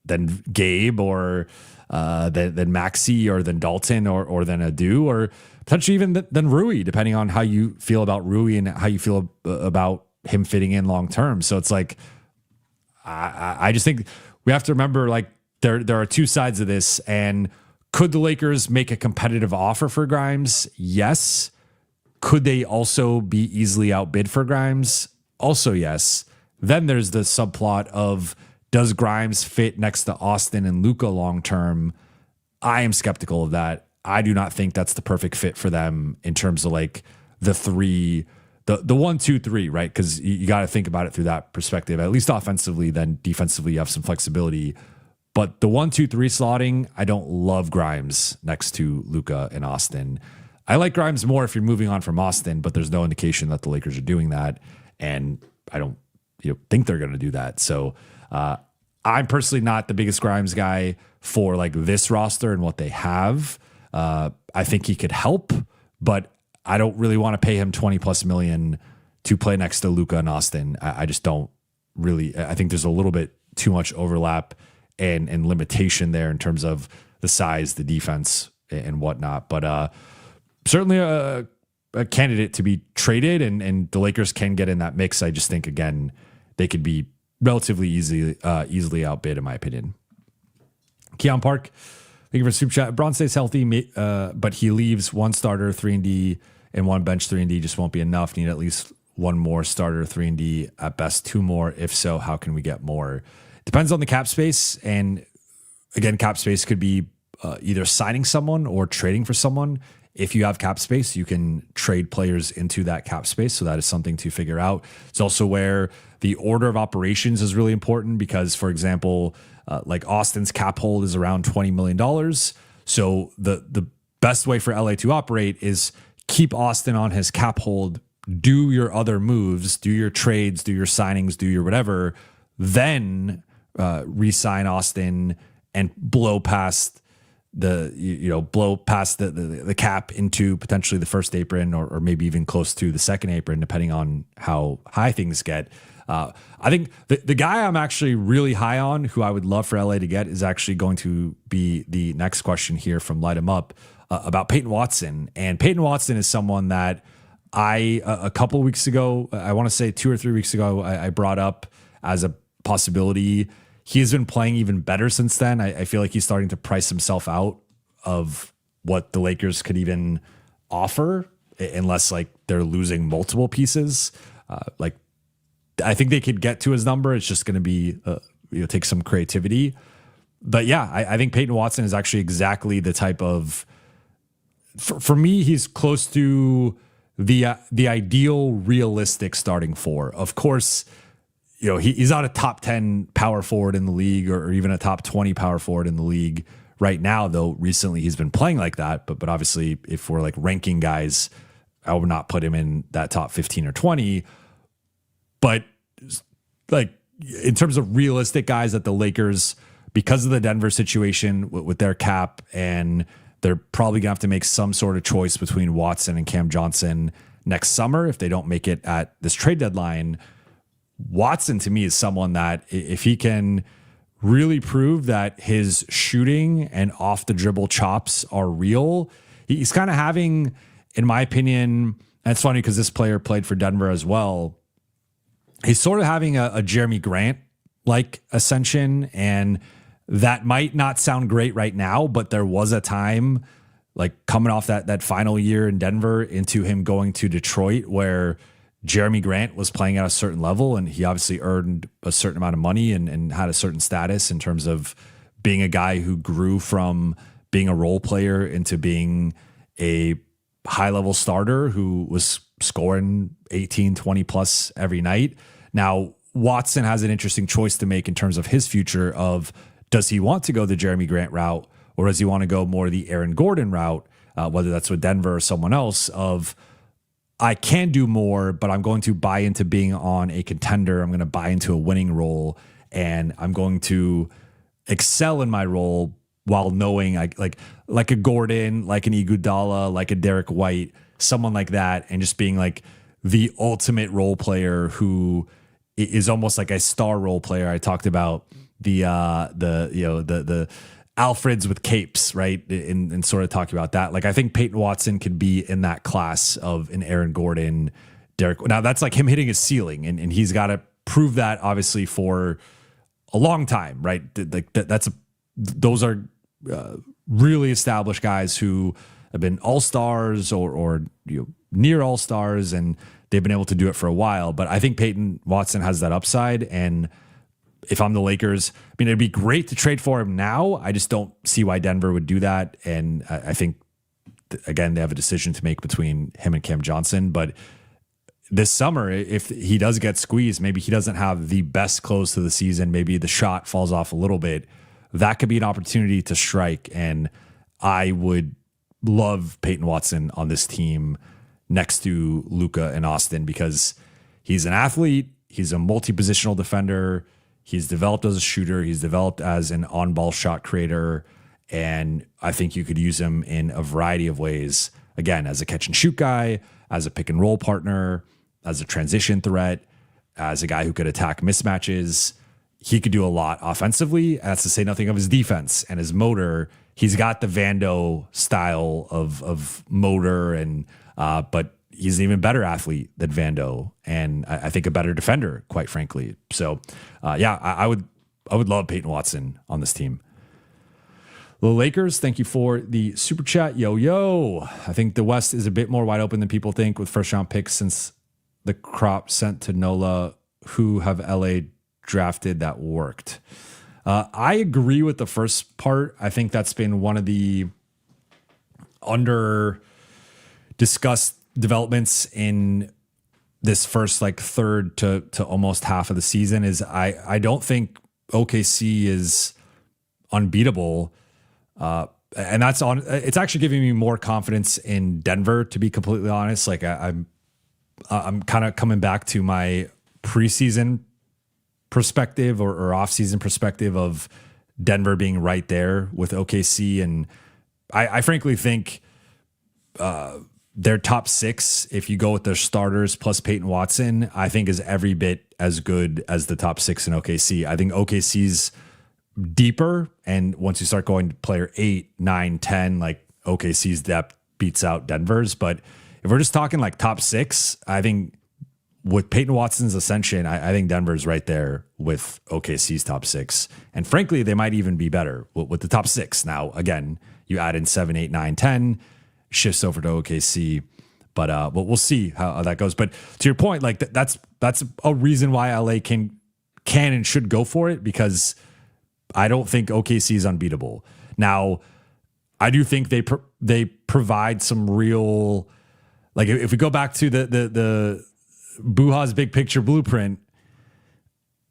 than Gabe, or than Maxey, or than Dalton, or than Adu, or potentially even than Rui, depending on how you feel about Rui and how you feel about him fitting in long term. So it's like, I just think we have to remember, like, there are two sides of this. And could the Lakers make a competitive offer for Grimes? Yes. Could they also be easily outbid for Grimes? Also yes. Then there's the subplot of, does Grimes fit next to Austin and Luka long term? I am skeptical of that. I do not think that's the perfect fit for them in terms of like the 1, 2, 3, right? Because you got to think about it through that perspective, at least offensively. Then defensively, you have some flexibility. But the 1, 2, 3 slotting, I don't love Grimes next to Luka and Austin. I like Grimes more if you're moving on from Austin, but there's no indication that the Lakers are doing that, and I don't think they're going to do that. So I'm personally not the biggest Grimes guy for like this roster and what they have. I think he could help, but I don't really want to pay him 20+ million to play next to Luka and Austin. I just don't really. I think there's a little bit too much overlap and limitation there in terms of the size, the defense, and whatnot. But certainly a candidate to be traded, and the Lakers can get in that mix. I just think, again, they could be relatively easily outbid, in my opinion. Keon Park, thank you for super chat. Braun stays healthy, but he leaves one starter 3-and-D and one bench 3-and-D just won't be enough. Need at least one more starter 3-and-D, at best 2 more. If so, how can we get more? Depends on the cap space, and again, cap space could be either signing someone or trading for someone. If you have cap space, you can trade players into that cap space. So that is something to figure out. It's also where the order of operations is really important, because, for example, like Austin's cap hold is around $20 million. So the best way for LA to operate is keep Austin on his cap hold do your other moves, do your trades, do your signings, do your whatever, then re-sign Austin and blow past the cap into potentially the first apron or maybe even close to the second apron, depending on how high things get. I think the guy I'm actually really high on, who I would love for LA to get, is actually going to be the next question here from Light 'Em Up about Peyton Watson. And Peyton Watson is someone that a couple of weeks ago, I want to say 2 or 3 weeks ago, I brought up as a possibility. He has been playing even better since then. I feel like he's starting to price himself out of what the Lakers could even offer, unless like they're losing multiple pieces. I think they could get to his number. It's just going to be take some creativity. But yeah, I think Peyton Watson is actually exactly the type of, for me, he's close to the ideal realistic starting four. Of course, he's not a top 10 power forward in the league or even a top 20 power forward in the league right now, though recently he's been playing like that. But obviously, if we're like ranking guys, I would not put him in that top 15 or 20. But like in terms of realistic guys that the Lakers, because of the Denver situation with their cap, and they're probably gonna have to make some sort of choice between Watson and Cam Johnson next summer if they don't make it at this trade deadline. Watson to me is someone that if he can really prove that his shooting and off the dribble chops are real, he's kind of having, in my opinion, and it's funny because this player played for Denver as well. He's sort of having a Jeremy Grant like ascension, and that might not sound great right now, but there was a time like coming off that final year in Denver into him going to Detroit where Jeremy Grant was playing at a certain level, and he obviously earned a certain amount of money and had a certain status in terms of being a guy who grew from being a role player into being a high-level starter who was scoring 18, 20 plus every night. Now, Watson has an interesting choice to make in terms of his future of, does he want to go the Jeremy Grant route, or does he want to go more the Aaron Gordon route, whether that's with Denver or someone else, of I can do more, but I'm going to buy into being on a contender. I'm going to buy into a winning role, and I'm going to excel in my role while knowing like a Gordon, like an Iguodala, like a Derek White, someone like that, and just being like the ultimate role player who is almost like a star role player. I talked about the Alfreds with capes, right? And sort of talking about that. Like, I think Peyton Watson could be in that class of an Aaron Gordon, Derek. Now that's like him hitting his ceiling, and he's got to prove that obviously for a long time, right? Like those are really established guys who have been all-stars or near all-stars, and they've been able to do it for a while. But I think Peyton Watson has that upside, and if I'm the Lakers, I mean, it'd be great to trade for him now. I just don't see why Denver would do that. And I think, again, they have a decision to make between him and Cam Johnson. But this summer, if he does get squeezed, maybe he doesn't have the best close to the season, maybe the shot falls off a little bit, that could be an opportunity to strike. And I would love Peyton Watson on this team next to Luka and Austin, because he's an athlete. He's a multi-positional defender. He's developed as a shooter. He's developed as an on-ball shot creator. And I think you could use him in a variety of ways. Again, as a catch and shoot guy, as a pick and roll partner, as a transition threat, as a guy who could attack mismatches. He could do a lot offensively. That's to say nothing of his defense and his motor. He's got the Vando style of motor, and but he's an even better athlete than Vando, and I think a better defender, quite frankly. So, I would love Peyton Watson on this team. The Lakers, thank you for the super chat. Yo. I think the West is a bit more wide open than people think with first round picks since the crop sent to NOLA. Who have LA drafted that worked? I agree with the first part. I think that's been one of the under discussed developments in this first third to almost half of the season. Is I don't think OKC is unbeatable. And that's it's actually giving me more confidence in Denver, to be completely honest. I'm I'm kind of coming back to my preseason perspective or off-season perspective of Denver being right there with OKC. And I frankly think their top 6, if you go with their starters plus Peyton Watson, I think is every bit as good as the top 6 in OKC. I think OKC's deeper. And once you start going to player 8, 9, 10, like OKC's depth beats out Denver's. But if we're just talking like top 6, I think with Peyton Watson's ascension, I think Denver's right there with OKC's top 6. And frankly, they might even be better with the top 6. Now, again, you add in 7, 8, 9, 10, shifts over to OKC. But we'll see how that goes. But to your point, like that's a reason why LA can and should go for it, because I don't think OKC is unbeatable. Now, I do think they provide some real, like if we go back to the Buha's big picture blueprint,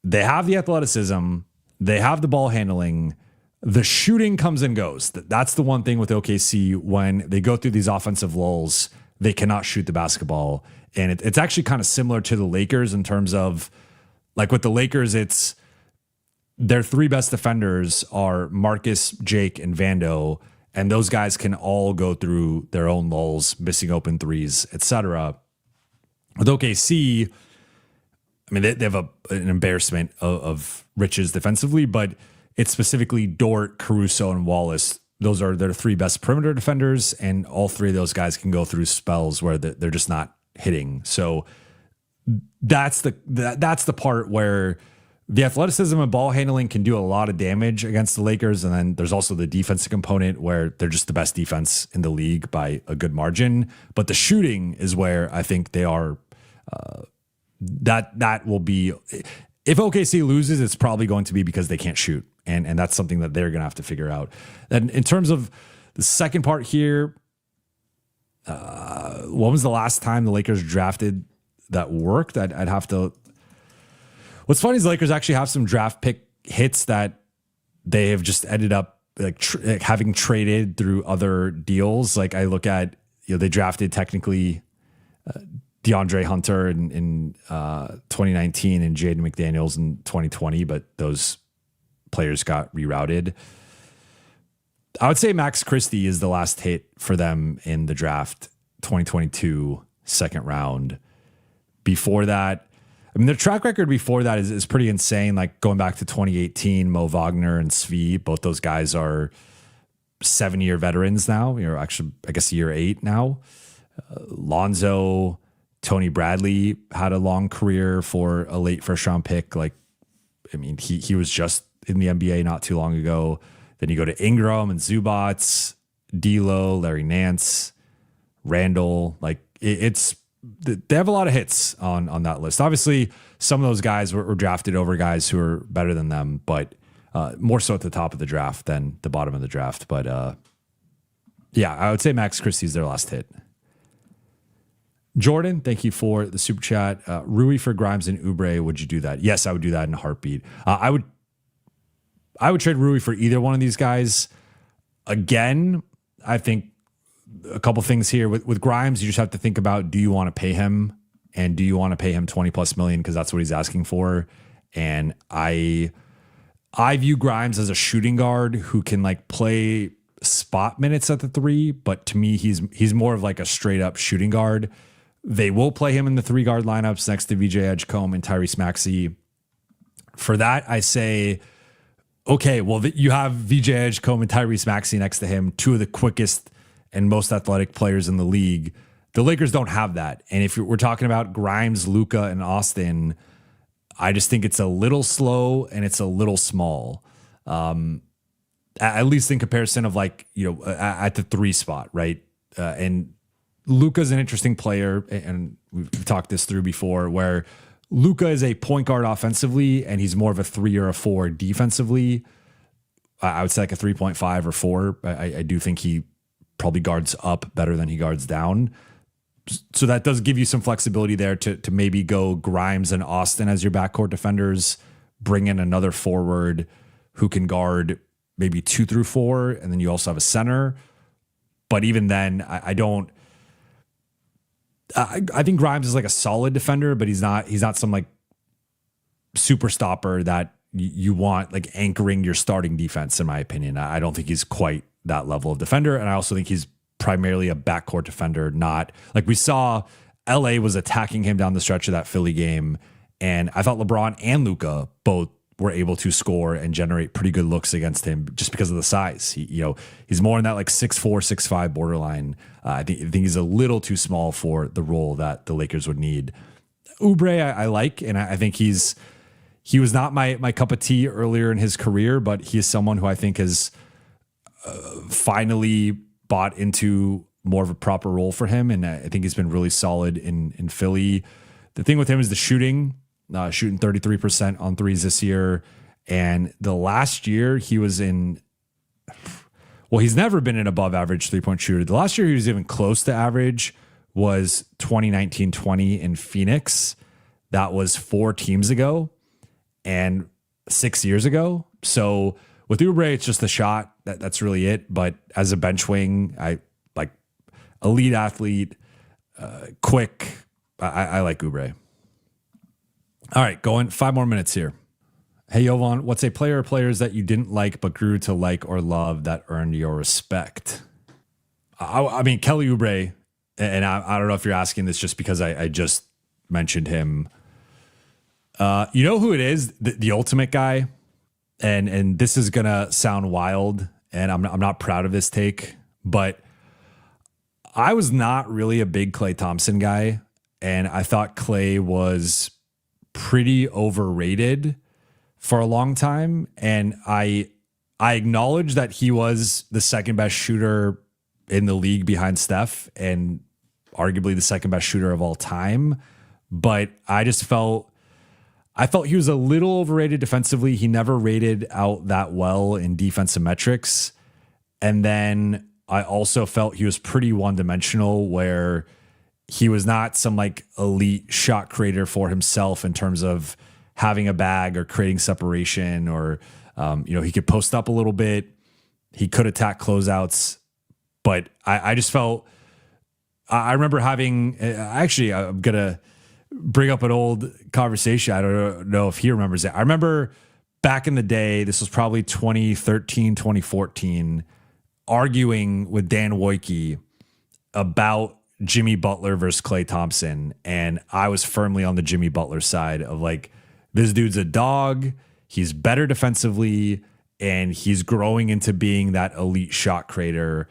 they have the athleticism, they have the ball handling, the shooting comes and goes. That's the one thing with OKC. When they go through these offensive lulls, they cannot shoot the basketball. And it's actually kind of similar to the Lakers in terms of, like with the Lakers, it's their 3 best defenders are Marcus, Jake, and Vando. And those guys can all go through their own lulls, missing open threes, etc. With OKC, I mean, they have an embarrassment of riches defensively, but it's specifically Dort, Caruso, and Wallace. Those are their 3 best perimeter defenders, and all 3 of those guys can go through spells where they're just not hitting. So that's the part where the athleticism and ball handling can do a lot of damage against the Lakers. And then there's also the defensive component where they're just the best defense in the league by a good margin. But the shooting is where I think they are. That will be, if OKC loses, it's probably going to be because they can't shoot. And that's something that they're going to have to figure out. And in terms of the second part here, when was the last time the Lakers drafted that worked? I'd have to. What's funny is the Lakers actually have some draft pick hits that they have just ended up like having traded through other deals. Like I look at, they drafted technically DeAndre Hunter in 2019 and Jaden McDaniels in 2020, but those players got rerouted. I would say Max Christie is the last hit for them in the draft, 2022 second round. Before that, I mean, their track record before that is pretty insane. Like going back to 2018, Mo Wagner and Svi, both those guys are 7-year veterans now. Actually, I guess year 8 now. Lonzo, Tony Bradley had a long career for a late first round pick. Like, I mean, he was just in the NBA not too long ago. Then you go to Ingram and Zubats, D'Lo, Larry Nance, Randall. Like they have a lot of hits on that list. Obviously, some of those guys were drafted over guys who are better than them, but more so at the top of the draft than the bottom of the draft. But yeah, I would say Max Christie's their last hit. Jordan, thank you for the super chat. Rui for Grimes and Oubre, would you do that? Yes, I would do that in a heartbeat. I would trade Rui for either one of these guys. Again, I think a couple things here with Grimes. You just have to think about, do you want to pay him, and do you want to pay him $20+ million because that's what he's asking for? And I view Grimes as a shooting guard who can like play spot minutes at the 3, but to me he's more of like a straight up shooting guard. They will play him in the 3 guard lineups next to VJ Edgecombe and Tyrese Maxey. For that, I say, okay, well, you have VJ Edgecombe and Tyrese Maxey next to him, 2 of the quickest and most athletic players in the league. The Lakers don't have that. And if we're talking about Grimes, Luka, and Austin, I just think it's a little slow and it's a little small. At least in comparison of like, at the 3 spot, right? And Luka's an interesting player, and we've talked this through before, where Luka is a point guard offensively, and he's more of a 3 or a 4 defensively. I would say like a 3.5 or 4. I do think he probably guards up better than he guards down. So that does give you some flexibility there to maybe go Grimes and Austin as your backcourt defenders, bring in another forward who can guard maybe 2 through 4, and then you also have a center. But even then, I think Grimes is like a solid defender, but he's not some like super stopper that you want like anchoring your starting defense, in my opinion. I don't think he's quite that level of defender. And I also think he's primarily a backcourt defender, not like we saw LA was attacking him down the stretch of that Philly game. And I thought LeBron and Luka both were able to score and generate pretty good looks against him just because of the size. He's more in that like 6'4", 6'5" borderline. I think he's a little too small for the role that the Lakers would need. Oubre, I like, and I think he was not my cup of tea earlier in his career, but he is someone who I think has finally bought into more of a proper role for him, and I think he's been really solid in Philly. The thing with him is the shooting. Shooting 33% on threes this year. And the last year he was he's never been an above average 3-point shooter. The last year he was even close to average was 2019-20 in Phoenix. That was 4 teams ago and 6 years ago. So with Oubre, it's just the shot. That's really it. But as a bench wing, I like elite athlete, quick. I like Oubre. All right, going 5 more minutes here. Hey, Jovan, what's a player or players that you didn't like but grew to like or love that earned your respect? I mean, Kelly Oubre, and I don't know if you're asking this just because I just mentioned him. You know who it is? The ultimate guy. And this is going to sound wild, and I'm not proud of this take, but I was not really a big Klay Thompson guy, and I thought Klay was pretty overrated for a long time. And I acknowledge that he was the second best shooter in the league behind Steph and arguably the second best shooter of all time. But I felt he was a little overrated defensively. He never rated out that well in defensive metrics. And then I also felt he was pretty one-dimensional, where he was not some like elite shot creator for himself in terms of having a bag or creating separation, or, he could post up a little bit. He could attack closeouts, but I just felt, I remember having, actually, I'm going to bring up an old conversation. I don't know if he remembers it. I remember back in the day, this was probably 2013, 2014, arguing with Dan Wojcicki about Jimmy Butler versus Klay Thompson. And I was firmly on the Jimmy Butler side of like, this dude's a dog. He's better defensively, and he's growing into being that elite shot creator.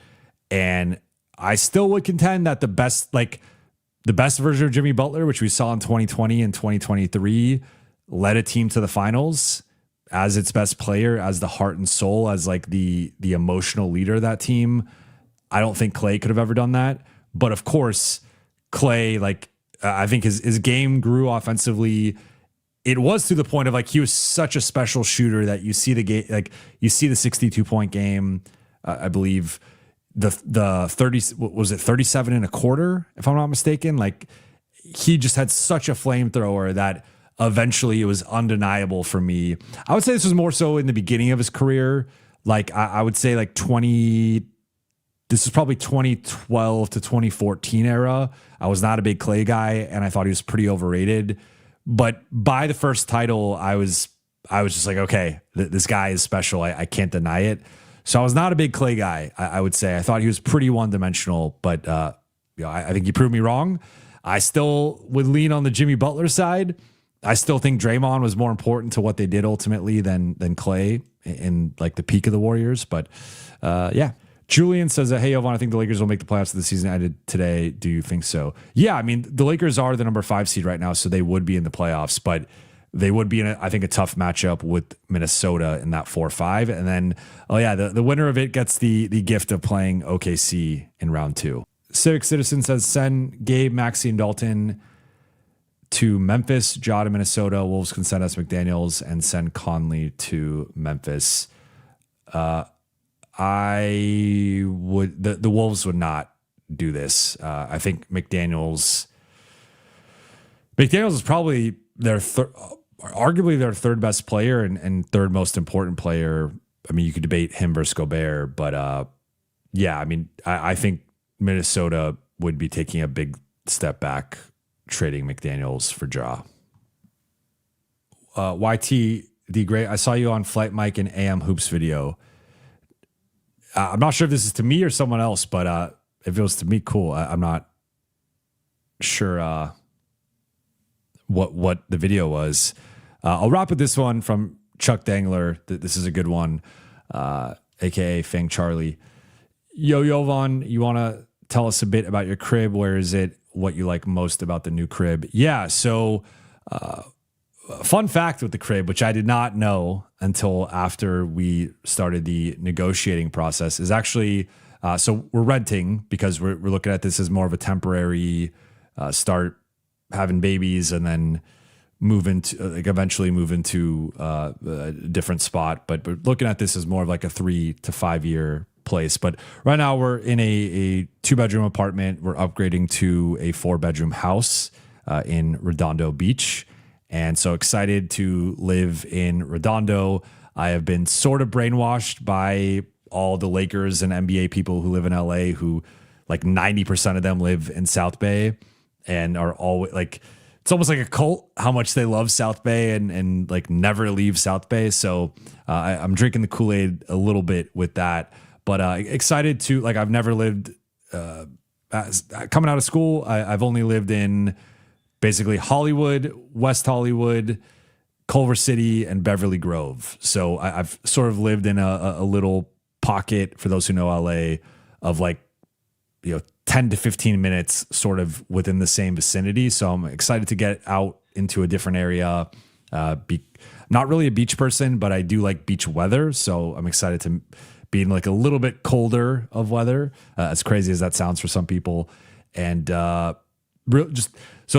And I still would contend that the best version of Jimmy Butler, which we saw in 2020 and 2023, led a team to the finals as its best player, as the heart and soul, as like the emotional leader of that team. I don't think Klay could have ever done that. But of course, Klay, I think his game grew offensively. It was to the point of like, he was such a special shooter that you see the game, like you see the 62-point game, I believe the 30, was it 37 and a quarter, if I'm not mistaken? Like, he just had such a flamethrower that eventually it was undeniable for me. I would say this was more so in the beginning of his career. Like I would say like this is probably 2012 to 2014 era. I was not a big Klay guy, and I thought he was pretty overrated. But by the first title, I was just like, okay, this guy is special. I can't deny it. So I was not a big Klay guy, I would say. I thought he was pretty one-dimensional, but I think he proved me wrong. I still would lean on the Jimmy Butler side. I still think Draymond was more important to what they did ultimately than Klay in like the peak of the Warriors. But yeah. Julian says, hey, Jovan, I think the Lakers will make the playoffs this season. I did today. Do you think so? Yeah, I mean, the Lakers are the number 5 seed right now, so they would be in the playoffs, but they would be in, I think, a tough matchup with Minnesota in that 4-5. And then, the winner of it gets the gift of playing OKC in round 2. Civic Citizen says, send Gabe, Maxey, and Dalton to Memphis, Ja to Minnesota. Wolves can send us McDaniels, and send Conley to Memphis. I would, the Wolves would not do this. I think McDaniels is probably arguably their third best player and third most important player. I mean, you could debate him versus Gobert, but I mean, I think Minnesota would be taking a big step back trading McDaniels for Ja. YT D Great, I saw you on Flight Mike and AM Hoops video. I'm not sure if this is to me or someone else, but if it was to me, cool. I'm not sure what the video was. I'll wrap with this one from Chuck Dangler. This is a good one, aka Fang Charlie. Yo, Jovan, you want to tell us a bit about your crib? Where is it? What you like most about the new crib? Yeah, so fun fact with the crib, which I did not know until after we started the negotiating process, is actually, so we're renting because we're looking at this as more of a temporary start having babies and then eventually move into a different spot. But we're looking at this as more of like a 3 to 5 year place. But right now we're in a 2-bedroom apartment. We're upgrading to a 4-bedroom house in Redondo Beach. And so excited to live in Redondo. I have been sort of brainwashed by all the Lakers and NBA people who live in LA, who like 90% of them live in South Bay and are always like, it's almost like a cult how much they love South Bay and like never leave South Bay. So I'm drinking the Kool-Aid a little bit with that, but excited to, like, I've never lived coming out of school. I've only lived in basically Hollywood, West Hollywood, Culver City, and Beverly Grove. So I've sort of lived in a little pocket, for those who know LA, of like, 10 to 15 minutes sort of within the same vicinity. So I'm excited to get out into a different area. Not really a beach person, but I do like beach weather. So I'm excited to be in like a little bit colder of weather, as crazy as that sounds for some people. And so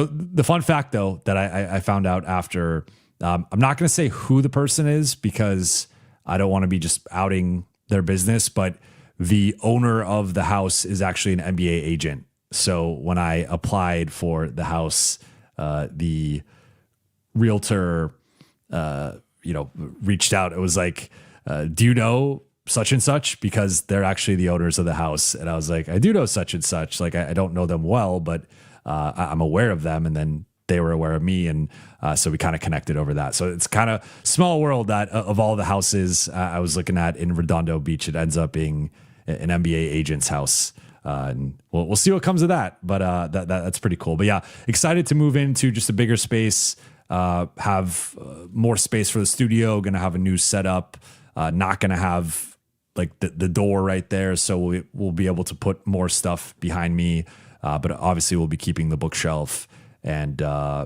the fun fact, though, that I found out after, I'm not going to say who the person is because I don't want to be just outing their business, but the owner of the house is actually an NBA agent. So when I applied for the house, the realtor, reached out. It was like, do you know such and such? Because they're actually the owners of the house. And I was like, I do know such and such. Like, I don't know them well, but I'm aware of them. And then they were aware of me. And so we kind of connected over that. So it's kind of small world that of all the houses I was looking at in Redondo Beach, it ends up being an NBA agent's house. And we'll see what comes of that. But that's pretty cool. But yeah, excited to move into just a bigger space, have more space for the studio, going to have a new setup, not going to have like the door right there. So we'll be able to put more stuff behind me. But obviously we'll be keeping the bookshelf. And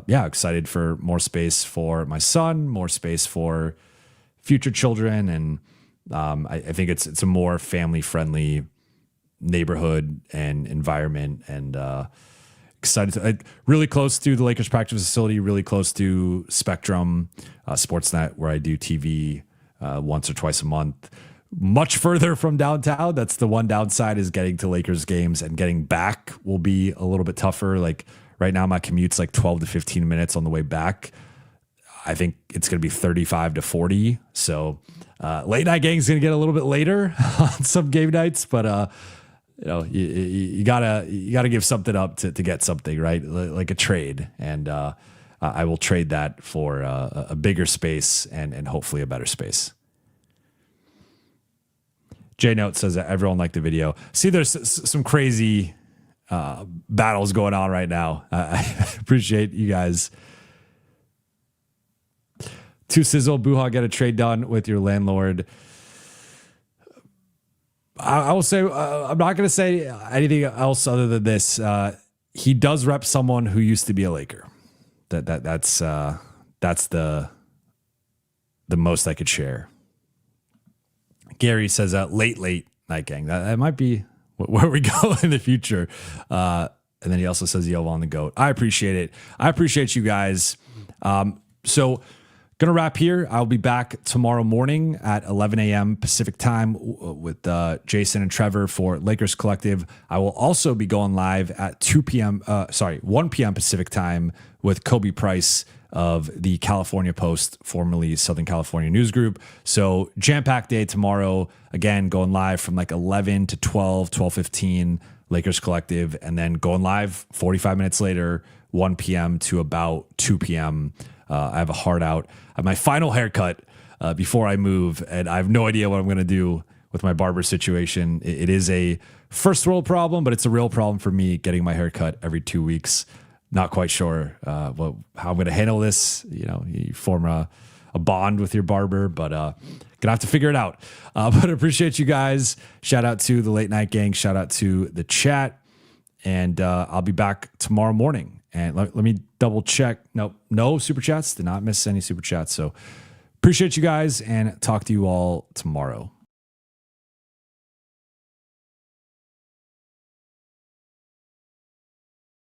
excited for more space for my son, more space for future children. And I think it's a more family-friendly neighborhood and environment. And excited to really close to the Lakers practice facility, really close to Spectrum Sportsnet, where I do TV once or twice a month. Much further from downtown. That's the one downside, is getting to Lakers games, and getting back will be a little bit tougher. Like right now, my commute's like 12 to 15 minutes on the way back. I think it's going to be 35 to 40. So late night gang is going to get a little bit later on some game nights, but you gotta give something up to get something, right? Like a trade. And I will trade that for a bigger space and hopefully a better space. J Note says that everyone liked the video. See, there's some crazy battles going on right now. I appreciate you guys. To Sizzle, Buha, get a trade done with your landlord. I will say, I'm not going to say anything else other than this. He does rep someone who used to be a Laker. That's the most I could share. Gary says late night gang. That might be where we go in the future. And then he also says Jovan the GOAT. I appreciate it. I appreciate you guys. So going to wrap here. I'll be back tomorrow morning at 11 a.m. Pacific time with Jason and Trevor for Lakers Collective. I will also be going live at 1 p.m. Pacific time with Kobe Price of the California Post, formerly Southern California News Group. So jam-packed day tomorrow. Again, going live from like 11 to 12:15 Lakers Collective, and then going live 45 minutes later, 1 p.m. to about 2 p.m. I have a hard out. I have my final haircut before I move, and I have no idea what I'm going to do with my barber situation. It is a first world problem, but it's a real problem for me getting my hair cut every 2 weeks. Not quite sure how I'm going to handle this. You form a bond with your barber, but gonna have to figure it out. But I appreciate you guys. Shout out to the late night gang. Shout out to the chat. And I'll be back tomorrow morning. And let me double check. No super chats. Did not miss any super chats. So appreciate you guys and talk to you all tomorrow.